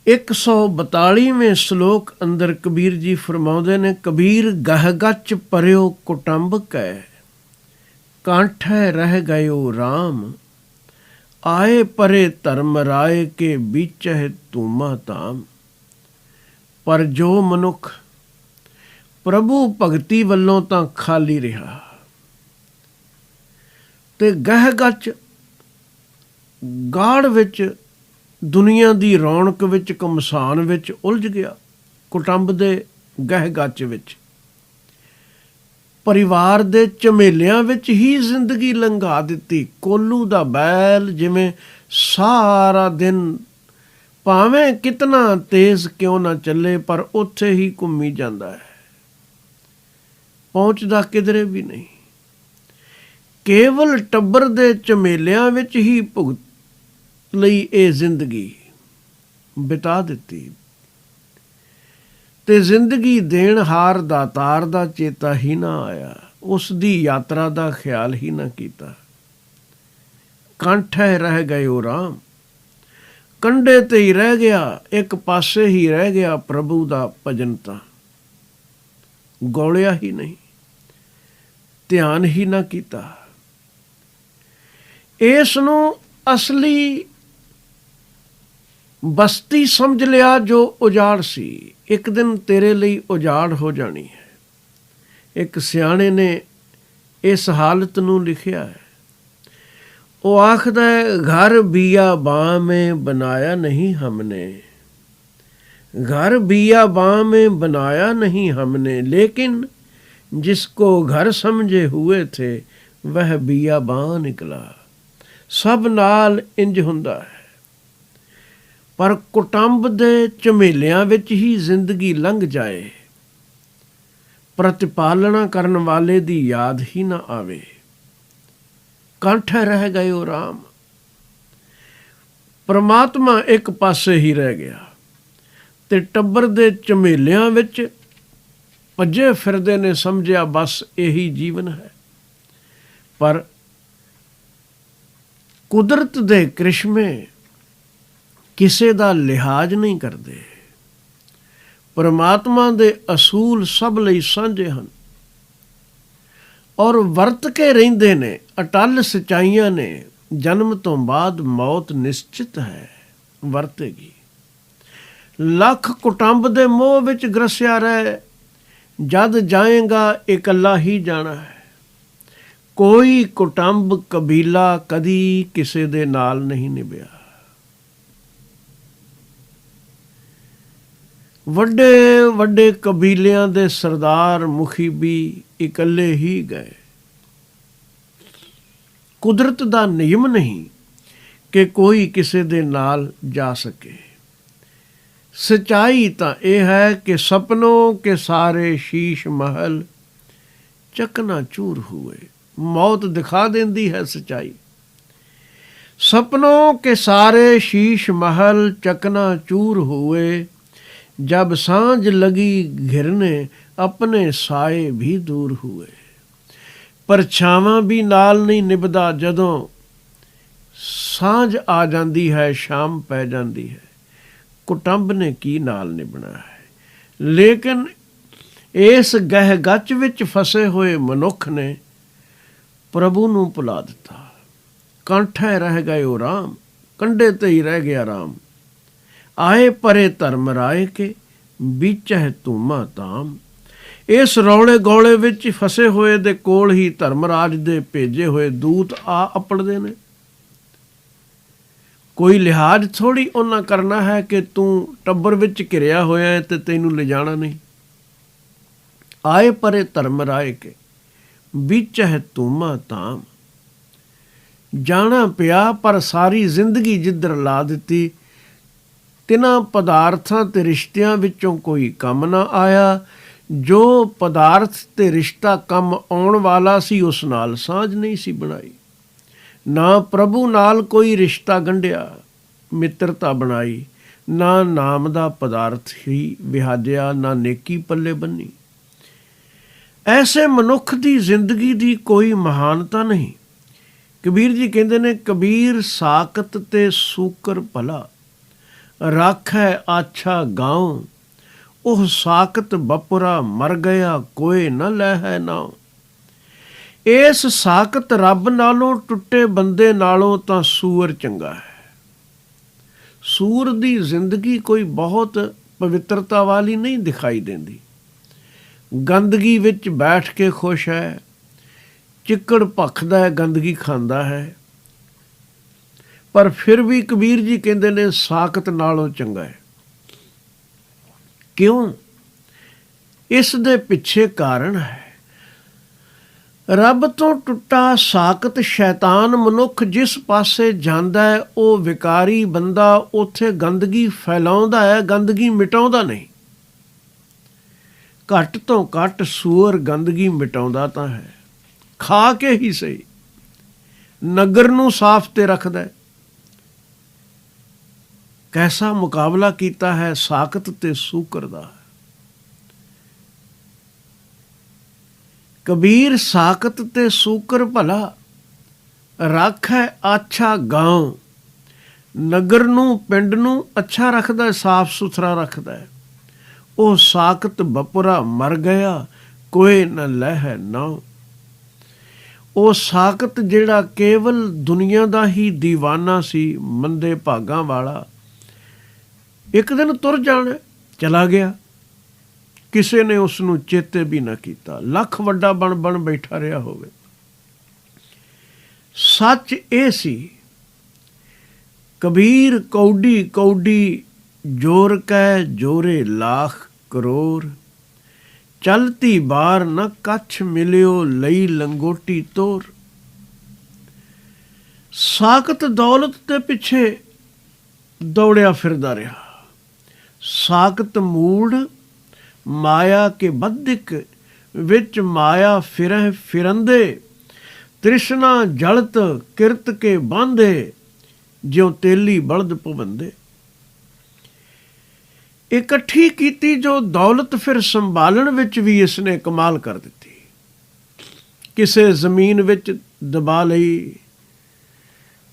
142ਵੇਂ ਸ਼ਲੋਕ ਅੰਦਰ ਕਬੀਰ ਜੀ ਫਰਮਾਉਂਦੇ ਨੇ, ਕਬੀਰ ਗਹ ਗਚ ਪਰਿਓ ਕੁਟੰਬ ਕੈ, ਕਾਂਠੈ ਰਹਿ ਗਇਓ ਰਾਮ। ਆਏ ਪਰੇ ਧਰਮ ਰਾਏ ਕੇ ਬੀਚਹਿ ਧੂਮਾ ਧਾਮ। ਪਰ ਜੋ ਮਨੁੱਖ ਪ੍ਰਭੂ ਭਗਤੀ ਵੱਲੋਂ ਤਾਂ ਖਾਲੀ ਰਿਹਾ ਤੇ ਗਹਿ ਗਚ ਗਾੜ ਵਿੱਚ, ਦੁਨੀਆ ਦੀ ਰੌਣਕ ਵਿੱਚ, ਘਮਸਾਨ ਵਿੱਚ ਉਲਝ ਗਿਆ, ਕੁਟੰਬ ਦੇ ਗਹਿ ਗਚ ਵਿੱਚ, ਪਰਿਵਾਰ ਦੇ ਝਮੇਲਿਆਂ ਵਿੱਚ ਹੀ ਜ਼ਿੰਦਗੀ ਲੰਘਾ ਦਿੱਤੀ। ਕੋਲੂ ਦਾ ਬੈਲ ਜਿਵੇਂ ਸਾਰਾ ਦਿਨ ਭਾਵੇਂ ਕਿਤਨਾ ਤੇਜ਼ ਕਿਉਂ ਨਾ ਚੱਲੇ, ਪਰ ਉੱਥੇ ਹੀ ਘੁੰਮੀ ਜਾਂਦਾ ਹੈ, ਪਹੁੰਚਦਾ ਕਿਧਰੇ ਵੀ ਨਹੀਂ। ਕੇਵਲ ਟੱਬਰ ਦੇ ਝਮੇਲਿਆਂ ਵਿੱਚ ਹੀ ਭੁਗਤ ਲਈ ਇਹ ਜ਼ਿੰਦਗੀ ਬਿਤਾ ਦਿੱਤੀ। ਤੇ ਜ਼ਿੰਦਗੀ ਦੇਣਹਾਰ ਦਾਤਾਰ ਦਾ ਚੇਤਾ ਹੀ ਨਾ ਆਇਆ, ਉਸ ਦੀ ਯਾਤਰਾ ਦਾ ਖਿਆਲ ਹੀ ਨਾ ਕੀਤਾ। ਕੰਠੇ ਰਹਿ ਗਏ ਉਹ ਰਾਮ, ਕੰਢੇ ਤੇ ਹੀ ਰਹਿ ਗਿਆ, ਇੱਕ ਪਾਸੇ ਹੀ ਰਹਿ ਗਿਆ ਪ੍ਰਭੂ ਦਾ ਭਜਨ ਤਾਂ। ਗੌਲਿਆ ਹੀ ਨਹੀਂ, ਧਿਆਨ ਹੀ ਨਾ ਕੀਤਾ। ਇਸ ਨੂੰ ਅਸਲੀ ਬਸਤੀ ਸਮਝ ਲਿਆ ਜੋ ਉਜਾੜ ਸੀ, ਇੱਕ ਦਿਨ ਤੇਰੇ ਲਈ ਉਜਾੜ ਹੋ ਜਾਣੀ ਹੈ। ਇੱਕ ਸਿਆਣੇ ਨੇ ਇਸ ਹਾਲਤ ਨੂੰ ਲਿਖਿਆ ਹੈ। ਉਹ ਆਖਦਾ ਹੈ, ਘਰ ਬੀਆਬਾਂ में बनाया नहीं हमने, घर बीआबां में बनाया नहीं हमने, लेकिन जिसको घर समझे हुए थे वह ਬੀਆਬਾਂ ਨਿਕਲਾ। ਸਭ ਨਾਲ ਇੰਜ ਹੁੰਦਾ ਹੈ, ਪਰ ਕੁਟੰਬ ਦੇ ਝਮੇਲਿਆਂ ਵਿੱਚ ਹੀ ਜ਼ਿੰਦਗੀ ਲੰਘ ਜਾਏ, ਪ੍ਰਤਿਪਾਲਣਾ ਕਰਨ ਵਾਲੇ ਦੀ ਯਾਦ ਹੀ ਨਾ ਆਵੇ। ਕੰਠੇ ਰਹਿ ਗਏ ਉਹ ਰਾਮ, ਪਰਮਾਤਮਾ ਇੱਕ ਪਾਸੇ ਹੀ ਰਹਿ ਗਿਆ ਤੇ ਟੱਬਰ ਦੇ ਝਮੇਲਿਆਂ ਵਿੱਚ ਭੱਜੇ ਫਿਰਦੇ ਨੇ, ਸਮਝਿਆ ਬਸ ਇਹੀ ਜੀਵਨ ਹੈ। ਪਰ ਕੁਦਰਤ ਦੇ ਕ੍ਰਿਸ਼ਮੇ ਕਿਸੇ ਦਾ ਲਿਹਾਜ਼ ਨਹੀਂ ਕਰਦੇ। ਪਰਮਾਤਮਾ ਦੇ ਅਸੂਲ ਸਭ ਲਈ ਸਾਂਝੇ ਹਨ ਔਰ ਵਰਤ ਕੇ ਰਹਿੰਦੇ ਨੇ। ਅਟੱਲ ਸੱਚਾਈਆਂ ਨੇ, ਜਨਮ ਤੋਂ ਬਾਅਦ ਮੌਤ ਨਿਸ਼ਚਿਤ ਹੈ, ਵਰਤੇਗੀ। ਲੱਖ ਕੁਟੰਬ ਦੇ ਮੋਹ ਵਿੱਚ ਗ੍ਰਸਿਆ ਰਹਿ, ਜਦ ਜਾਏਗਾ ਇਕੱਲਾ ਹੀ ਜਾਣਾ ਹੈ। ਕੋਈ ਕੁਟੰਬ ਕਬੀਲਾ ਕਦੀ ਕਿਸੇ ਦੇ ਨਾਲ ਨਹੀਂ ਨਿਭਿਆ। ਵੱਡੇ ਵੱਡੇ ਕਬੀਲਿਆਂ ਦੇ ਸਰਦਾਰ ਮੁਖੀਬੀ ਇਕੱਲੇ ਹੀ ਗਏ। ਕੁਦਰਤ ਦਾ ਨਿਯਮ ਨਹੀਂ ਕਿ ਕੋਈ ਕਿਸੇ ਦੇ ਨਾਲ ਜਾ ਸਕੇ। ਸੱਚਾਈ ਤਾਂ ਇਹ ਹੈ ਕਿ ਸਪਨੋਂ ਕੇ ਸਾਰੇ ਸ਼ੀਸ਼ ਮਹਲ ਚਕਨਾਚੂਰ हुए। मौत दिखा देती है सच्चाई। सपनों के सारे शीश महल चकनाचूर हुए, जब सांझ लगी घिरने अपने साए भी दूर हुए। परछावां भी नाल नहीं निभदा, जदों सांझ आ जाती है, शाम पै जाती है। कुटुंब ने की नाल निभना है। लेकिन इस गह गच विच फसे हुए मनुख ने प्रभु ਨੂੰ ਭੁਲਾ ਦਿੱਤਾ। ਕੰਠੇ ਰਹਿ ਗਏ ਉਹ ਰਾਮ, ਕੰਢੇ ਤੇ ਹੀ ਰਹਿ ਗਿਆ ਰਾਮ। ਆਏ ਪਰੇ ਧਰਮ ਰਾਏ ਕੇ ਬੀਚਹਿ ਧੂਮਾ ਤਾਮ। ਇਸ ਰੌਲੇ ਗੌਲੇ ਵਿੱਚ ਫਸੇ ਹੋਏ ਦੇ ਕੋਲ ਹੀ ਧਰਮਰਾਜ ਦੇ ਭੇਜੇ ਹੋਏ ਦੂਤ ਆ ਅਪੜਦੇ ਨੇ। ਕੋਈ ਲਿਹਾਜ਼ ਥੋੜ੍ਹੀ ਉਹਨਾਂ ਕਰਨਾ ਹੈ ਕਿ ਤੂੰ ਟੱਬਰ ਵਿੱਚ ਘਿਰਿਆ ਹੋਇਆ ਹੈ ਤੇ ਤੈਨੂੰ ਲਿਜਾਣਾ ਨਹੀਂ। ਆਏ ਪਰੇ ਧਰਮ ਰਾਏ ਕੇ ਬੀਚਹਿ ਧੂਮਾ ਤਾਮ। ਜਾਣਾ ਪਿਆ ਪਰ ਸਾਰੀ ਜ਼ਿੰਦਗੀ ਜਿੱਧਰ ਲਾ ਦਿੱਤੀ। ਤਿੰਨਾਂ ਪਦਾਰਥਾਂ ਤੇ ਰਿਸ਼ਤਿਆਂ ਵਿੱਚੋਂ ਕੋਈ ਕੰਮ ਨਾ ਆਇਆ। ਜੋ ਪਦਾਰਥ ਤੇ ਰਿਸ਼ਤਾ ਕੰਮ ਆਉਣ ਵਾਲਾ ਸੀ ਉਸ ਨਾਲ ਸਾਂਝ ਨਹੀਂ ਸੀ ਬਣਾਈ। ਨਾ ਪ੍ਰਭੂ ਨਾਲ ਕੋਈ ਰਿਸ਼ਤਾ ਗੰਢਿਆ, ਮਿੱਤਰਤਾ ਬਣਾਈ। ਨਾ ਨਾਮ ਦਾ ਪਦਾਰਥ ਹੀ ਵਿਹਾਜਿਆ, ਨਾ ਨੇਕੀ ਪੱਲੇ ਬੰਨੀ। ਐਸੇ ਮਨੁੱਖ ਦੀ ਜ਼ਿੰਦਗੀ ਦੀ ਕੋਈ ਮਹਾਨਤਾ ਨਹੀਂ। ਕਬੀਰ ਜੀ ਕਹਿੰਦੇ ਨੇ, ਕਬੀਰ ਸਾਕਤ ਤੇ ਸੂਕਰ ਭਲਾ, ਰਾਖੈ ਆਛਾ ਗਾਉ। ਉਹ ਸਾਕਤ ਬਪੁਰਾ ਮਰ ਗਿਆ, ਕੋਏ ਨ ਲੈਹੈ ਨਾਉ। ਇਸ ਸਾਕਤ ਰੱਬ ਨਾਲੋਂ ਟੁੱਟੇ ਬੰਦੇ ਨਾਲੋਂ ਤਾਂ ਸੂਰ ਚੰਗਾ ਹੈ। ਸੂਰ ਦੀ ਜ਼ਿੰਦਗੀ ਕੋਈ ਬਹੁਤ ਪਵਿੱਤਰਤਾ ਵਾਲੀ ਨਹੀਂ ਦਿਖਾਈ ਦਿੰਦੀ। ਗੰਦਗੀ ਵਿੱਚ ਬੈਠ ਕੇ ਖੁਸ਼ ਹੈ, ਚਿੱਕੜ ਭਖਦਾ ਹੈ, ਗੰਦਗੀ ਖਾਂਦਾ ਹੈ। ਪਰ ਫਿਰ ਵੀ ਕਬੀਰ ਜੀ ਕਹਿੰਦੇ ਨੇ ਸਾਕਤ ਨਾਲੋਂ ਚੰਗਾ ਹੈ। ਕਿਉਂ? ਇਸ ਦੇ ਪਿੱਛੇ ਕਾਰਨ ਹੈ। ਰੱਬ ਤੋਂ ਟੁੱਟਾ ਸਾਕਤ ਸ਼ੈਤਾਨ ਮਨੁੱਖ ਜਿਸ ਪਾਸੇ ਜਾਂਦਾ ਹੈ, ਉਹ ਵਿਕਾਰੀ ਬੰਦਾ ਉੱਥੇ ਗੰਦਗੀ ਫੈਲਾਉਂਦਾ ਹੈ, ਗੰਦਗੀ ਮਿਟਾਉਂਦਾ ਨਹੀਂ। ਘੱਟ ਤੋਂ ਘੱਟ ਸੂਰ ਗੰਦਗੀ ਮਿਟਾਉਂਦਾ ਤਾਂ ਹੈ, ਖਾ ਕੇ ਹੀ ਸਹੀ। ਨਗਰ ਨੂੰ ਸਾਫ਼ ਤੇ ਰੱਖਦਾ। ਕੈਸਾ ਮੁਕਾਬਲਾ ਕੀਤਾ ਹੈ ਸਾਕਤ ਤੇ ਸੂਕਰ ਦਾ। ਕਬੀਰ ਸਾਕਤ ਤੇ ਸੂਕਰ ਭਲਾ, ਰਾਖੈ ਆਛਾ ਗਾਉ। ਨਗਰ ਨੂੰ ਪਿੰਡ ਨੂੰ ਅੱਛਾ ਰੱਖਦਾ, ਸਾਫ ਸੁਥਰਾ ਰੱਖਦਾ ਹੈ। ਉਹ ਸਾਕਤ ਬਪੁਰਾ ਮਰ ਗਿਆ, ਕੋਏ ਨ ਲਹਿ ਨਾਉ। ਉਹ ਸਾਕਤ ਜਿਹੜਾ ਕੇਵਲ ਦੁਨੀਆ ਦਾ ਹੀ ਦੀਵਾਨਾ ਸੀ, ਮੰਦੇ ਭਾਗਾਂ ਵਾਲਾ, ਇੱਕ ਦਿਨ ਤੁਰ ਜਾਣਾ, ਚਲਾ ਗਿਆ। ਕਿਸੇ ਨੇ ਉਸ ਨੂੰ ਚੇਤੇ ਵੀ ਨਾ ਕੀਤਾ, ਲੱਖ ਵੱਡਾ ਬਣ ਬੈਠਾ ਰਿਹਾ ਹੋਵੇ। ਸੱਚ ਇਹ ਸੀ, ਕਬੀਰ ਕੌਡੀ ਕੌਡੀ ਜੋਰ ਕੈ ਜੋਰੇ ਲਾਖ ਕਰੋੜ। ਚਲਤੀ ਬਾਰ ਨ ਕੱਛ ਮਿਲਿਓ, ਲਈ ਲੰਗੋਟੀ ਤੋਰ। ਸਾਕਤ ਦੌਲਤ ਦੇ ਪਿੱਛੇ ਦੌੜਿਆ ਫਿਰਦਾ ਰਿਹਾ। ਸਾਕਤ ਮੂੜ ਮਾਇਆ ਕੇ ਬੱਧਿਕ, ਵਿੱਚ ਮਾਇਆ ਫਿਰਹਿ ਫਿਰੰਦੇ। ਤ੍ਰਿਸ਼ਨਾ ਜਲਤ ਕਿਰਤ ਕੇ ਬਾਂਧੇ, ਜਿਉ ਤੇਲੀ ਬਲਦ ਭੁਵੰਦੇ। ਇਕੱਠੀ ਕੀਤੀ ਜੋ ਦੌਲਤ ਫਿਰ ਸੰਭਾਲਣ ਵਿੱਚ ਵੀ ਇਸਨੇ ਕਮਾਲ ਕਰ ਦਿੱਤੀ। ਕਿਸੇ ਜ਼ਮੀਨ ਵਿੱਚ ਦਬਾ ਲਈ,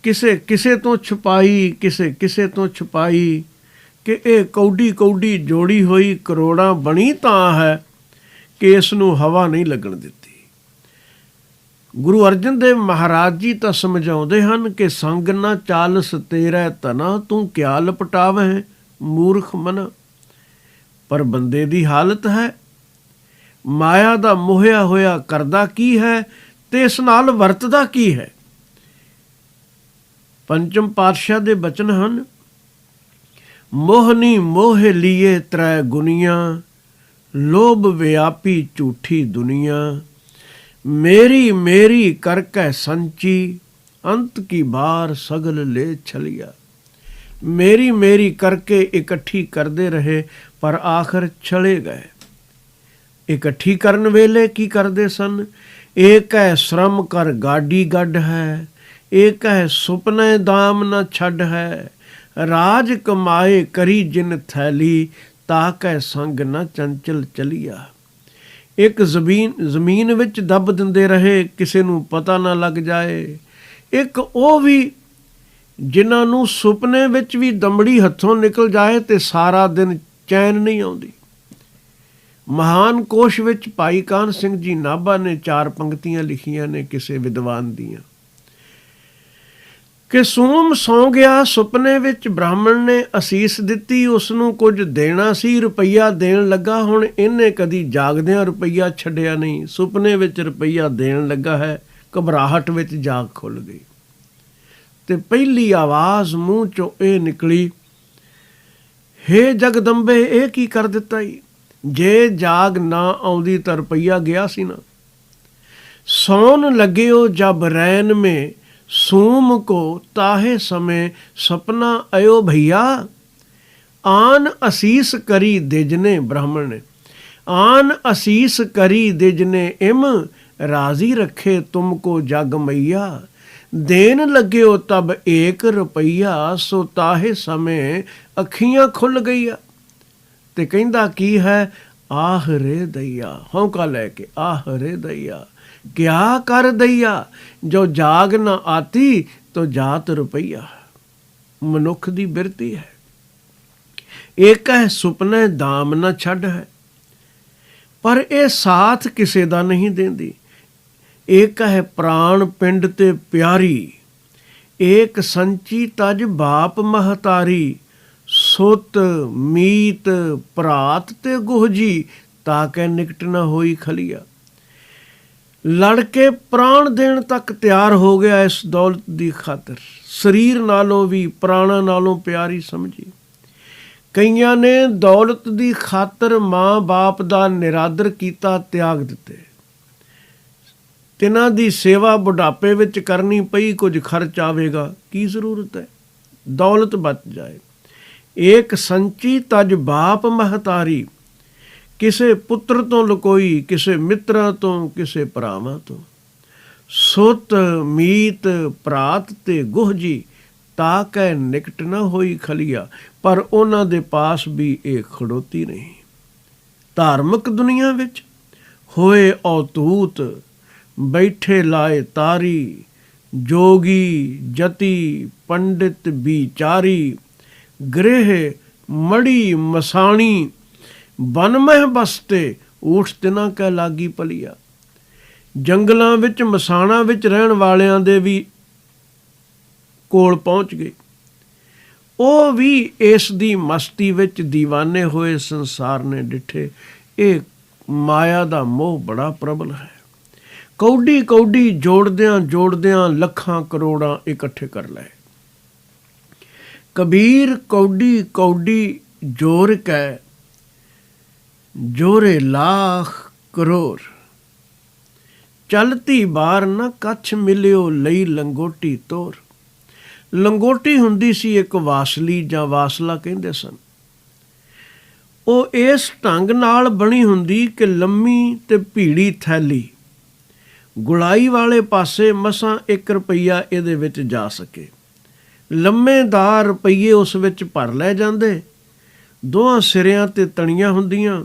ਕਿਸੇ ਤੋਂ ਛੁਪਾਈ, ਕਿਸੇ ਤੋਂ ਛੁਪਾਈ, ਕਿ ਇਹ ਕੌਡੀ ਕੌਡੀ ਜੋੜੀ ਹੋਈ ਕਰੋੜਾਂ ਬਣੀ ਤਾਂ ਹੈ ਕਿ ਇਸ ਨੂੰ ਹਵਾ ਨਹੀਂ ਲੱਗਣ ਦਿੱਤੀ। ਗੁਰੂ ਅਰਜਨ ਦੇਵ ਮਹਾਰਾਜ ਜੀ ਤਾਂ ਸਮਝਾਉਂਦੇ ਹਨ ਕਿ ਸੰਗ ਨਾ ਚਾਲਸ ਤੇਰਾ ਧਨਾ, ਤੂੰ ਕਿਆ ਲਪਟਾਵਹਿ ਮੂਰਖ ਮਨਾ। ਪਰ ਬੰਦੇ ਦੀ ਹਾਲਤ ਹੈ, ਮਾਇਆ ਦਾ ਮੋਹਿਆ ਹੋਇਆ ਕਰਦਾ ਕੀ ਹੈ ਤੇ ਇਸ ਨਾਲ ਵਰਤਦਾ ਕੀ ਹੈ। ਪੰਚਮ ਪਾਤਸ਼ਾਹ ਦੇ ਬਚਨ ਹਨ, ਮੋਹਨੀ ਮੋਹ ਲੀਏ ਤ੍ਰੈ ਗੁਨੀਆਂ, ਲੋਭ ਵਿਆਪੀ ਝੂਠੀ ਦੁਨੀਆ। ਮੇਰੀ ਮੇਰੀ ਕਰਕੈ ਸੰਚੀ, ਅੰਤ ਕੀ ਬਾਰ ਸਗਲ ਲੈ ਛਲਿਆ। ਮੇਰੀ ਮੇਰੀ ਕਰਕੇ ਇਕੱਠੀ ਕਰਦੇ ਰਹੇ, ਪਰ ਆਖਰ ਛਲੇ ਗਏ। ਇਕੱਠੀ ਕਰਨ ਵੇਲੇ ਕੀ ਕਰਦੇ ਸਨ? ਏਕ ਹੈ ਸ਼ਰਮ ਕਰ ਗਾਡੀ ਗੱਡ ਹੈ, ਏਕ ਹੈ ਸੁਪਨੇ ਦਾਮ ਨ ਛੱਡ ਹੈ। ਰਾਜ ਕਮਾਏ ਕਰੀ ਜਿਨ ਥੈਲੀ, ਤਾਕੈ ਸੰਗ ਨ ਚੰਚਲ ਚਲੀਆ। ਇੱਕ ਜ਼ਮੀਨ ਵਿੱਚ ਦੱਬ ਦਿੰਦੇ ਰਹੇ, ਕਿਸੇ ਨੂੰ ਪਤਾ ਨਾ ਲੱਗ ਜਾਏ। ਇੱਕ ਉਹ ਵੀ ਜਿਨ੍ਹਾਂ ਨੂੰ ਸੁਪਨੇ ਵਿੱਚ ਵੀ ਦਮੜੀ ਹੱਥੋਂ ਨਿਕਲ ਜਾਏ ਤੇ ਸਾਰਾ ਦਿਨ ਚੈਨ ਨਹੀਂ ਆਉਂਦੀ। ਮਹਾਨ ਕੋਸ਼ ਵਿੱਚ ਭਾਈ ਕਾਹਨ ਸਿੰਘ ਜੀ ਨਾਭਾ ਨੇ 4 ਪੰਕਤੀਆਂ ਲਿਖੀਆਂ ਨੇ ਕਿਸੇ ਵਿਦਵਾਨ ਦੀਆਂ, ਕਿ ਸੂਮ ਸੌਂ ਗਿਆ ਸੁਪਨੇ ਵਿੱਚ, ਬ੍ਰਾਹਮਣ ਨੇ ਅਸੀਸ ਦਿੱਤੀ, ਉਸ ਨੂੰ ਕੁਝ ਦੇਣਾ ਸੀ, ਰੁਪਈਆ ਦੇਣ ਲੱਗਾ। ਹੁਣ ਇਹਨੇ ਕਦੀ ਜਾਗਦਿਆਂ ਰੁਪਈਆ ਛੱਡਿਆ ਨਹੀਂ, ਸੁਪਨੇ ਵਿੱਚ ਰੁਪਈਆ ਦੇਣ ਲੱਗਾ ਹੈ। ਘਬਰਾਹਟ ਵਿੱਚ ਜਾਗ ਖੁੱਲ੍ਹ ਗਈ ਤੇ ਪਹਿਲੀ ਆਵਾਜ਼ ਮੂੰਹ ਚੋਂ ਇਹ ਨਿਕਲੀ, ਹੇ ਜਗਦੰਬੇ, ਇਹ ਕੀ ਕਰ ਦਿੱਤਾ ਈ? ਜੇ ਜਾਗ ਨਾ ਆਉਂਦੀ ਤਾਂ ਰੁਪਈਆ ਗਿਆ ਸੀ ਨਾ। ਸੌਣ ਲੱਗਿਓ ਜਬ ਰੈਨ ਮੇ, ਸੂਮ ਕੋ ਤਾਹੇ ਸਮੇਂ ਸਪਨਾ ਆਇਓ ਭਈਆ। ਆਨ ਅਸੀਸ ਕਰੀ ਦਿਜਨੇ, ਬ੍ਰਾਹਮਣ ਨੇ, ਆਨ ਅਸੀਸ ਕਰੀ ਦਿਜਨੇ ਇਮ, ਰਾਜ਼ੀ ਰੱਖੇ ਤੁਮ ਕੋ ਜਗ ਮਈਆ। ਦੇਣ ਲੱਗਿਓ ਤਬ 1 ਰੁਪਈਆ, ਸੋ ਤਾਹੇ ਸਮੇਂ ਅੱਖੀਆਂ ਖੁੱਲ੍ਹ ਗਈਆਂ। ਤੇ ਕਹਿੰਦਾ ਕੀ ਹੈ? ਆਹ ਰੇ ਦਈਆ, ਹੌਂਕਾ ਲੈ ਕੇ, ਆਹ ਰੇ ਦਈਆ, ਕਿਆ ਕਰ ਦਈਆ, ਜੋ ਜਾਗ ਨਾ ਆਤੀ ਤੋ ਜਾਤ ਰੁਪਈਆ। ਮਨੁੱਖ ਦੀ ਬਿਰਤੀ ਹੈ। ਏਕ ਹੈ ਸੁਪਨੇ ਦਾਮ ਨਾ ਛੱਡ ਹੈ, ਪਰ ਇਹ ਸਾਥ ਕਿਸੇ ਦਾ ਨਹੀਂ ਦਿੰਦੀ। ਏਕ ਹੈ ਪ੍ਰਾਣ ਪਿੰਡ ਤੇ ਪਿਆਰੀ, ਏਕ ਸੰਚੀ ਤਜ ਬਾਪ ਮਹਤਾਰੀ। ਸੁਤ ਮੀਤ ਭਰਾਤ ਤੇ ਗੁਹਜੀ, ਤਾਕੈ ਨਿਕਟ ਨਾ ਹੋਈ ਖਲੀਆ। ਲੜ ਕੇ ਪ੍ਰਾਣ ਦੇਣ ਤੱਕ ਤਿਆਰ ਹੋ ਗਿਆ ਇਸ ਦੌਲਤ ਦੀ ਖਾਤਰ। ਸਰੀਰ ਨਾਲੋਂ ਵੀ ਪ੍ਰਾਣਾਂ ਨਾਲੋਂ ਪਿਆਰੀ ਸਮਝੀ। ਕਈਆਂ ਨੇ ਦੌਲਤ ਦੀ ਖਾਤਰ ਮਾਂ ਬਾਪ ਦਾ ਨਿਰਾਦਰ ਕੀਤਾ, ਤਿਆਗ ਦਿੱਤੇ। ਤਿਨਾਂ ਦੀ ਸੇਵਾ ਬੁਢਾਪੇ ਵਿੱਚ ਕਰਨੀ ਪਈ, ਕੁਝ ਖਰਚ ਆਵੇਗਾ, ਕੀ ਜ਼ਰੂਰਤ ਹੈ? ਦੌਲਤ ਬਚ ਜਾਏ। ਏਕ ਸੰਚੀ ਤਜ ਬਾਪ ਮਹਤਾਰੀ, ਕਿਸੇ ਪੁੱਤਰ ਤੋਂ ਲੁਕੋਈ, ਕਿਸੇ ਮਿੱਤਰਾਂ ਤੋਂ, ਕਿਸੇ ਭਰਾਵਾਂ ਤੋਂ। ਸੁਤ ਮੀਤ ਭਰਾਤ ਤੇ ਗੁਹਜੀ, ਤਾਕੈ ਨਿਕਟ ਨਾ ਹੋਈ ਖਲੀਆ। ਪਰ ਉਹਨਾਂ ਦੇ ਪਾਸ ਵੀ ਇਹ ਖੜੋਤੀ ਨਹੀਂ। ਧਾਰਮਿਕ ਦੁਨੀਆ ਵਿੱਚ ਹੋਏ ਔਤੂਤ ਬੈਠੇ ਲਾਏ ਤਾਰੀ, ਜੋਗੀ ਜਤੀ ਪੰਡਿਤ ਵਿਚਾਰੀ, ਗ੍ਰਹਿ ਮੜੀ ਮਸਾਣੀ, ਬਨ ਮਹਿ ਬਸਤੇ ਊਠ ਤਿਨਾਂ ਕਹਿ ਲਾਗੀ ਪਲੀਆ। ਜੰਗਲਾਂ ਵਿੱਚ ਮਸਾਣਾਂ ਵਿੱਚ ਰਹਿਣ ਵਾਲਿਆਂ ਦੇ ਵੀ ਕੋਲ ਪਹੁੰਚ ਗਏ। ਉਹ ਵੀ ਇਸ ਦੀ ਮਸਤੀ ਵਿੱਚ ਦੀਵਾਨੇ ਹੋਏ ਸੰਸਾਰ ਨੇ ਡਿੱਠੇ। ਇਹ ਮਾਇਆ ਦਾ ਮੋਹ ਬੜਾ ਪ੍ਰਬਲ ਹੈ। ਕੌਡੀ ਕੌਡੀ ਜੋੜਦਿਆਂ ਜੋੜਦਿਆਂ ਲੱਖਾਂ ਕਰੋੜਾਂ ਇਕੱਠੇ ਕਰ ਲਏ। ਕਬੀਰ ਕੌਡੀ ਕੌਡੀ ਜੋਰ ਕੈ, ਜੋਰੇ ਲਾਖ ਕਰੋੜ, ਚਲਤੀ ਬਾਰ ਨਾ ਕੱਛ ਮਿਲਿਓ ਲਈ ਲੰਗੋਟੀ ਤੋਰ। ਲੰਗੋਟੀ ਹੁੰਦੀ ਸੀ ਇੱਕ ਵਾਸਲੀ ਜਾਂ ਵਾਸਲਾ ਕਹਿੰਦੇ ਸਨ। ਉਹ ਇਸ ਢੰਗ ਨਾਲ ਬਣੀ ਹੁੰਦੀ ਕਿ ਲੰਮੀ ਤੇ ਭੀੜੀ ਥੈਲੀ, ਗੁਲਾਈ ਵਾਲੇ ਪਾਸੇ ਮਸਾਂ 1 ਰੁਪਈਆ ਇਹਦੇ ਵਿੱਚ ਜਾ ਸਕੇ। ਲੰਮੇਦਾਰ ਰੁਪਈਏ ਉਸ ਵਿੱਚ ਭਰ ਲੈ ਜਾਂਦੇ। ਦੋਹਾਂ ਸਿਰਿਆਂ 'ਤੇ ਤਣੀਆਂ ਹੁੰਦੀਆਂ,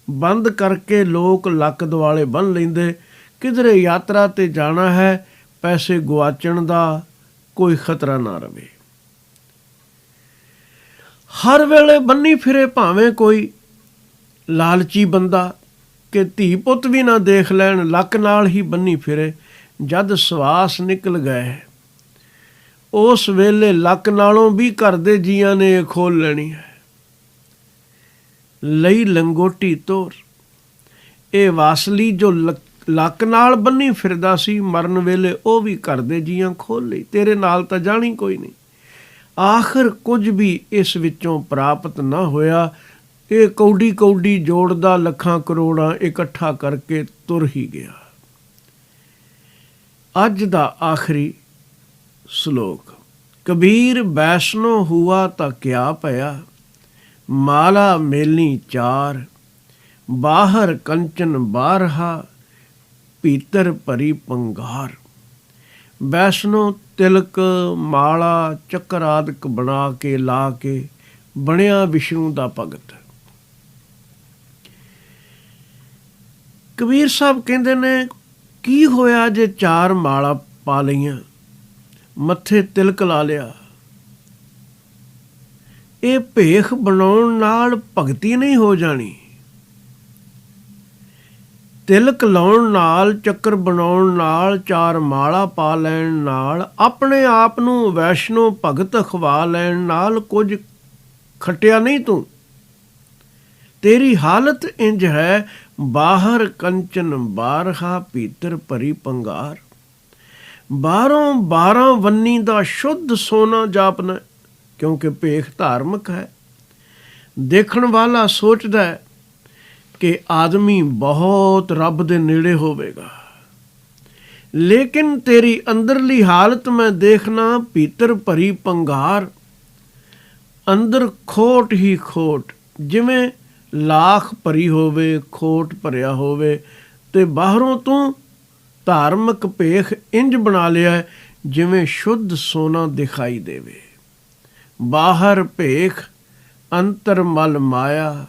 ਬੰਦ ਕਰਕੇ ਲੋਕ ਲੱਕ ਦੁਆਲੇ ਬੰਨ੍ਹ ਲੈਂਦੇ। ਕਿਧਰੇ ਯਾਤਰਾ 'ਤੇ ਜਾਣਾ ਹੈ, ਪੈਸੇ ਗੁਆਚਣ ਦਾ ਕੋਈ ਖਤਰਾ ਨਾ ਰਵੇ। ਹਰ ਵੇਲੇ ਬੰਨੀ ਫਿਰੇ ਭਾਵੇਂ ਕੋਈ ਲਾਲਚੀ ਬੰਦਾ ਕਿ ਧੀ ਪੁੱਤ ਵੀ ਨਾ ਦੇਖ ਲੈਣ, ਲੱਕ ਨਾਲ ਹੀ ਬੰਨੀ ਫਿਰੇ। ਜਦ ਸਵਾਸ ਨਿਕਲ ਗਏ, ਉਸ ਵੇਲੇ ਲੱਕ ਨਾਲੋਂ ਵੀ ਘਰ ਦੇ ਜੀਆਂ ਨੇ ਇਹ ਖੋਲ ਲੈਣੀ ਹੈ। ਲਈ ਲੰਗੋਟੀ ਤੋਰ। ਇਹ ਵਾਸਲੀ ਜੋ ਲੱਕ ਨਾਲ ਬੰਨੀ ਫਿਰਦਾ ਸੀ, ਮਰਨ ਵੇਲੇ ਉਹ ਵੀ ਘਰ ਦੇ ਜੀਆਂ ਖੋਲ ਲਈ। ਤੇਰੇ ਨਾਲ ਤਾਂ ਜਾਣੀ ਕੋਈ ਨਹੀਂ। ਆਖਰ ਕੁਝ ਵੀ ਇਸ ਵਿੱਚੋਂ ਪ੍ਰਾਪਤ ਨਾ ਹੋਇਆ। ਇਹ ਕੌਡੀ ਕੌਡੀ ਜੋੜਦਾ ਲੱਖਾਂ ਕਰੋੜਾਂ ਇਕੱਠਾ ਕਰਕੇ ਤੁਰ ਹੀ ਗਿਆ। ਅੱਜ ਦਾ ਆਖਰੀ ਸ਼ਲੋਕ। ਕਬੀਰ ਵੈਸ਼ਨੋ ਹੁਆ ਤਾਂ ਕਿਆ ਭਇਆ, ਮਾਲਾ ਮੇਲਨੀ ਚਾਰ, ਬਾਹਰ ਕੰਚਨ ਬਾਰਹਾ, ਭੀਤਰ ਭਰੀ ਪੰਗਾਰ। ਵੈਸ਼ਨੋ ਤਿਲਕ ਮਾਲਾ ਚੱਕਰ ਆਦਿਕ ਬਣਾ ਕੇ ਲਾ ਕੇ ਬਣਿਆ ਵਿਸ਼ਨੂੰ ਦਾ ਭਗਤ। ਕਬੀਰ ਸਾਹਿਬ ਕਹਿੰਦੇ ਨੇ, ਕੀ ਹੋਇਆ ਜੇ 4 ਮਾਲਾ ਪਾ ਲਈਆਂ, ਮੱਥੇ ਤਿਲਕ ਲਾ ਲਿਆ, ਇਹ ਭੇਖ ਬਣਾਉਣ ਨਾਲ ਭਗਤੀ ਨਹੀਂ ਹੋ ਜਾਣੀ। ਤਿਲਕ ਲਾਉਣ ਨਾਲ, ਚੱਕਰ ਬਣਾਉਣ ਨਾਲ, 4 ਮਾਲਾ ਪਾ ਲੈਣ ਨਾਲ, ਆਪਣੇ ਆਪ ਨੂੰ ਵੈਸ਼ਨੋ ਭਗਤ ਅਖਵਾ ਲੈਣ ਨਾਲ ਕੁਝ ਖਟਿਆ ਨਹੀਂ ਤੂੰ। ਤੇਰੀ ਹਾਲਤ ਇੰਜ ਹੈ, ਬਾਹਰ ਕੰਚਨ ਬਾਰਹਾ, ਭੀਤਰ ਭਰੀ ਪੰਗਾਰ। ਬਾਹਰੋਂ 12 ਵੰਨੀ ਦਾ ਸ਼ੁੱਧ ਸੋਨਾ ਜਾਪਣਾ, ਕਿਉਂਕਿ ਭੇਖ ਧਾਰਮਿਕ ਹੈ। ਦੇਖਣ ਵਾਲਾ ਸੋਚਦਾ ਹੈ ਕਿ ਆਦਮੀ ਬਹੁਤ ਰੱਬ ਦੇ ਨੇੜੇ ਹੋਵੇਗਾ, ਲੇਕਿਨ ਤੇਰੀ ਅੰਦਰਲੀ ਹਾਲਤ ਮੈਂ ਦੇਖਣਾ ਭੀਤਰ ਭਰੀ ਪੰਗਾਰ। ਅੰਦਰ ਖੋਟ ਹੀ ਖੋਟ, ਜਿਵੇਂ ਲਾਖ ਭਰੀ ਹੋਵੇ, ਖੋਟ ਭਰਿਆ ਹੋਵੇ, ਤੇ ਬਾਹਰੋਂ ਤੂੰ ਧਾਰਮਿਕ ਭੇਖ ਇੰਜ ਬਣਾ ਲਿਆ ਜਿਵੇਂ ਸ਼ੁੱਧ ਸੋਨਾ ਦਿਖਾਈ ਦੇਵੇ। ਬਾਹਰ ਭੇਖ, ਅੰਤਰ ਮਲ ਮਾਇਆ।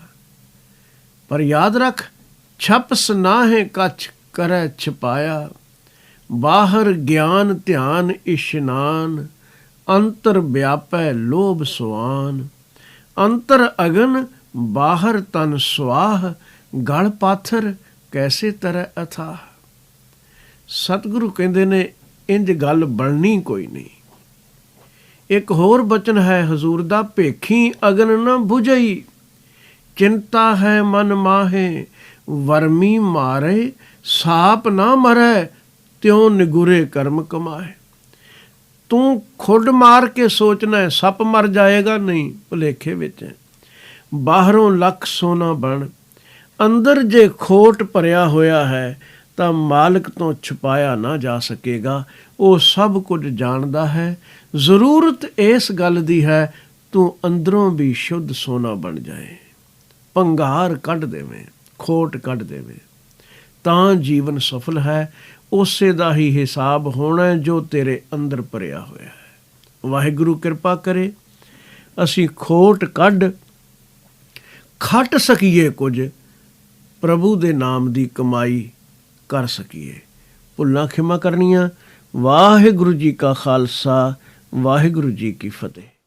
ਪਰ ਯਾਦ ਰੱਖ, ਛਪਸ ਨਾਹੇ ਕੱਛ ਕਰੈ ਛਪਾਇਆ। ਬਾਹਰ ਗਿਆਨ ਧਿਆਨ ਇਸ਼ਨਾਨ, ਅੰਤਰ ਵਿਆਪੈ ਲੋਭ ਸੁਆਨ। ਅੰਤਰ ਅਗਨ ਬਾਹਰ ਤਨ ਸੁਆਹ, ਗਲ ਪਾਥਰ ਕੈਸੇ ਤਰੈ ਅਥਾਹ। ਸਤਿਗੁਰੂ ਕਹਿੰਦੇ ਨੇ, ਇੰਜ ਗੱਲ ਬਣਨੀ ਕੋਈ ਨਹੀਂ। ਇੱਕ ਹੋਰ ਬਚਨ ਹੈ ਹਜ਼ੂਰ ਦਾ, ਭੇਖੀ ਅਗਨ ਨ ਬੁਝਈ, ਚਿੰਤਾ ਹੈ ਮਨ ਮਾਹੇ, ਵਰਮੀ ਮਾਰੇ ਸਾਪ ਨਾ ਮਰੈ, ਤਿਉ ਨਿਗੁਰੇ ਕਰਮ ਕਮਾਏ। ਤੂੰ ਖੁੱਡ ਮਾਰ ਕੇ ਸੋਚਣਾ ਸੱਪ ਮਰ ਜਾਏਗਾ, ਨਹੀਂ, ਭੁਲੇਖੇ ਵਿੱਚ ਹੈ। ਬਾਹਰੋਂ ਲੱਖ ਸੋਨਾ ਬਣ, ਅੰਦਰ ਜੇ ਖੋਟ ਭਰਿਆ ਹੋਇਆ ਹੈ ਤਾਂ ਮਾਲਕ ਤੋਂ ਛੁਪਾਇਆ ਨਾ ਜਾ ਸਕੇਗਾ। ਉਹ ਸਭ ਕੁਝ ਜਾਣਦਾ ਹੈ। ਜ਼ਰੂਰਤ ਇਸ ਗੱਲ ਦੀ ਹੈ, ਤੂੰ ਅੰਦਰੋਂ ਵੀ ਸ਼ੁੱਧ ਸੋਨਾ ਬਣ ਜਾਏ, ਭੰਗਾਰ ਕੱਢ ਦੇਵੇਂ, ਖੋਟ ਕੱਢ ਦੇਵੇਂ, ਤਾਂ ਜੀਵਨ ਸਫਲ ਹੈ। ਉਸੇ ਦਾ ਹੀ ਹਿਸਾਬ ਹੋਣਾ ਜੋ ਤੇਰੇ ਅੰਦਰ ਭਰਿਆ ਹੋਇਆ ਹੈ। ਵਾਹਿਗੁਰੂ ਕਿਰਪਾ ਕਰੇ, ਅਸੀਂ ਖੋਟ ਕੱਢ ਖੱਟ ਸਕੀਏ ਕੁਝ, ਪ੍ਰਭੂ ਦੇ ਨਾਮ ਦੀ ਕਮਾਈ ਕਰ ਸਕੀਏ। ਭੁੱਲਾਂ ਖਿਮਾ ਕਰਨੀਆਂ। ਵਾਹਿਗੁਰੂ ਜੀ ਕਾ ਖਾਲਸਾ, ਵਾਹਿਗੁਰੂ ਜੀ ਕੀ ਫਤਿਹ।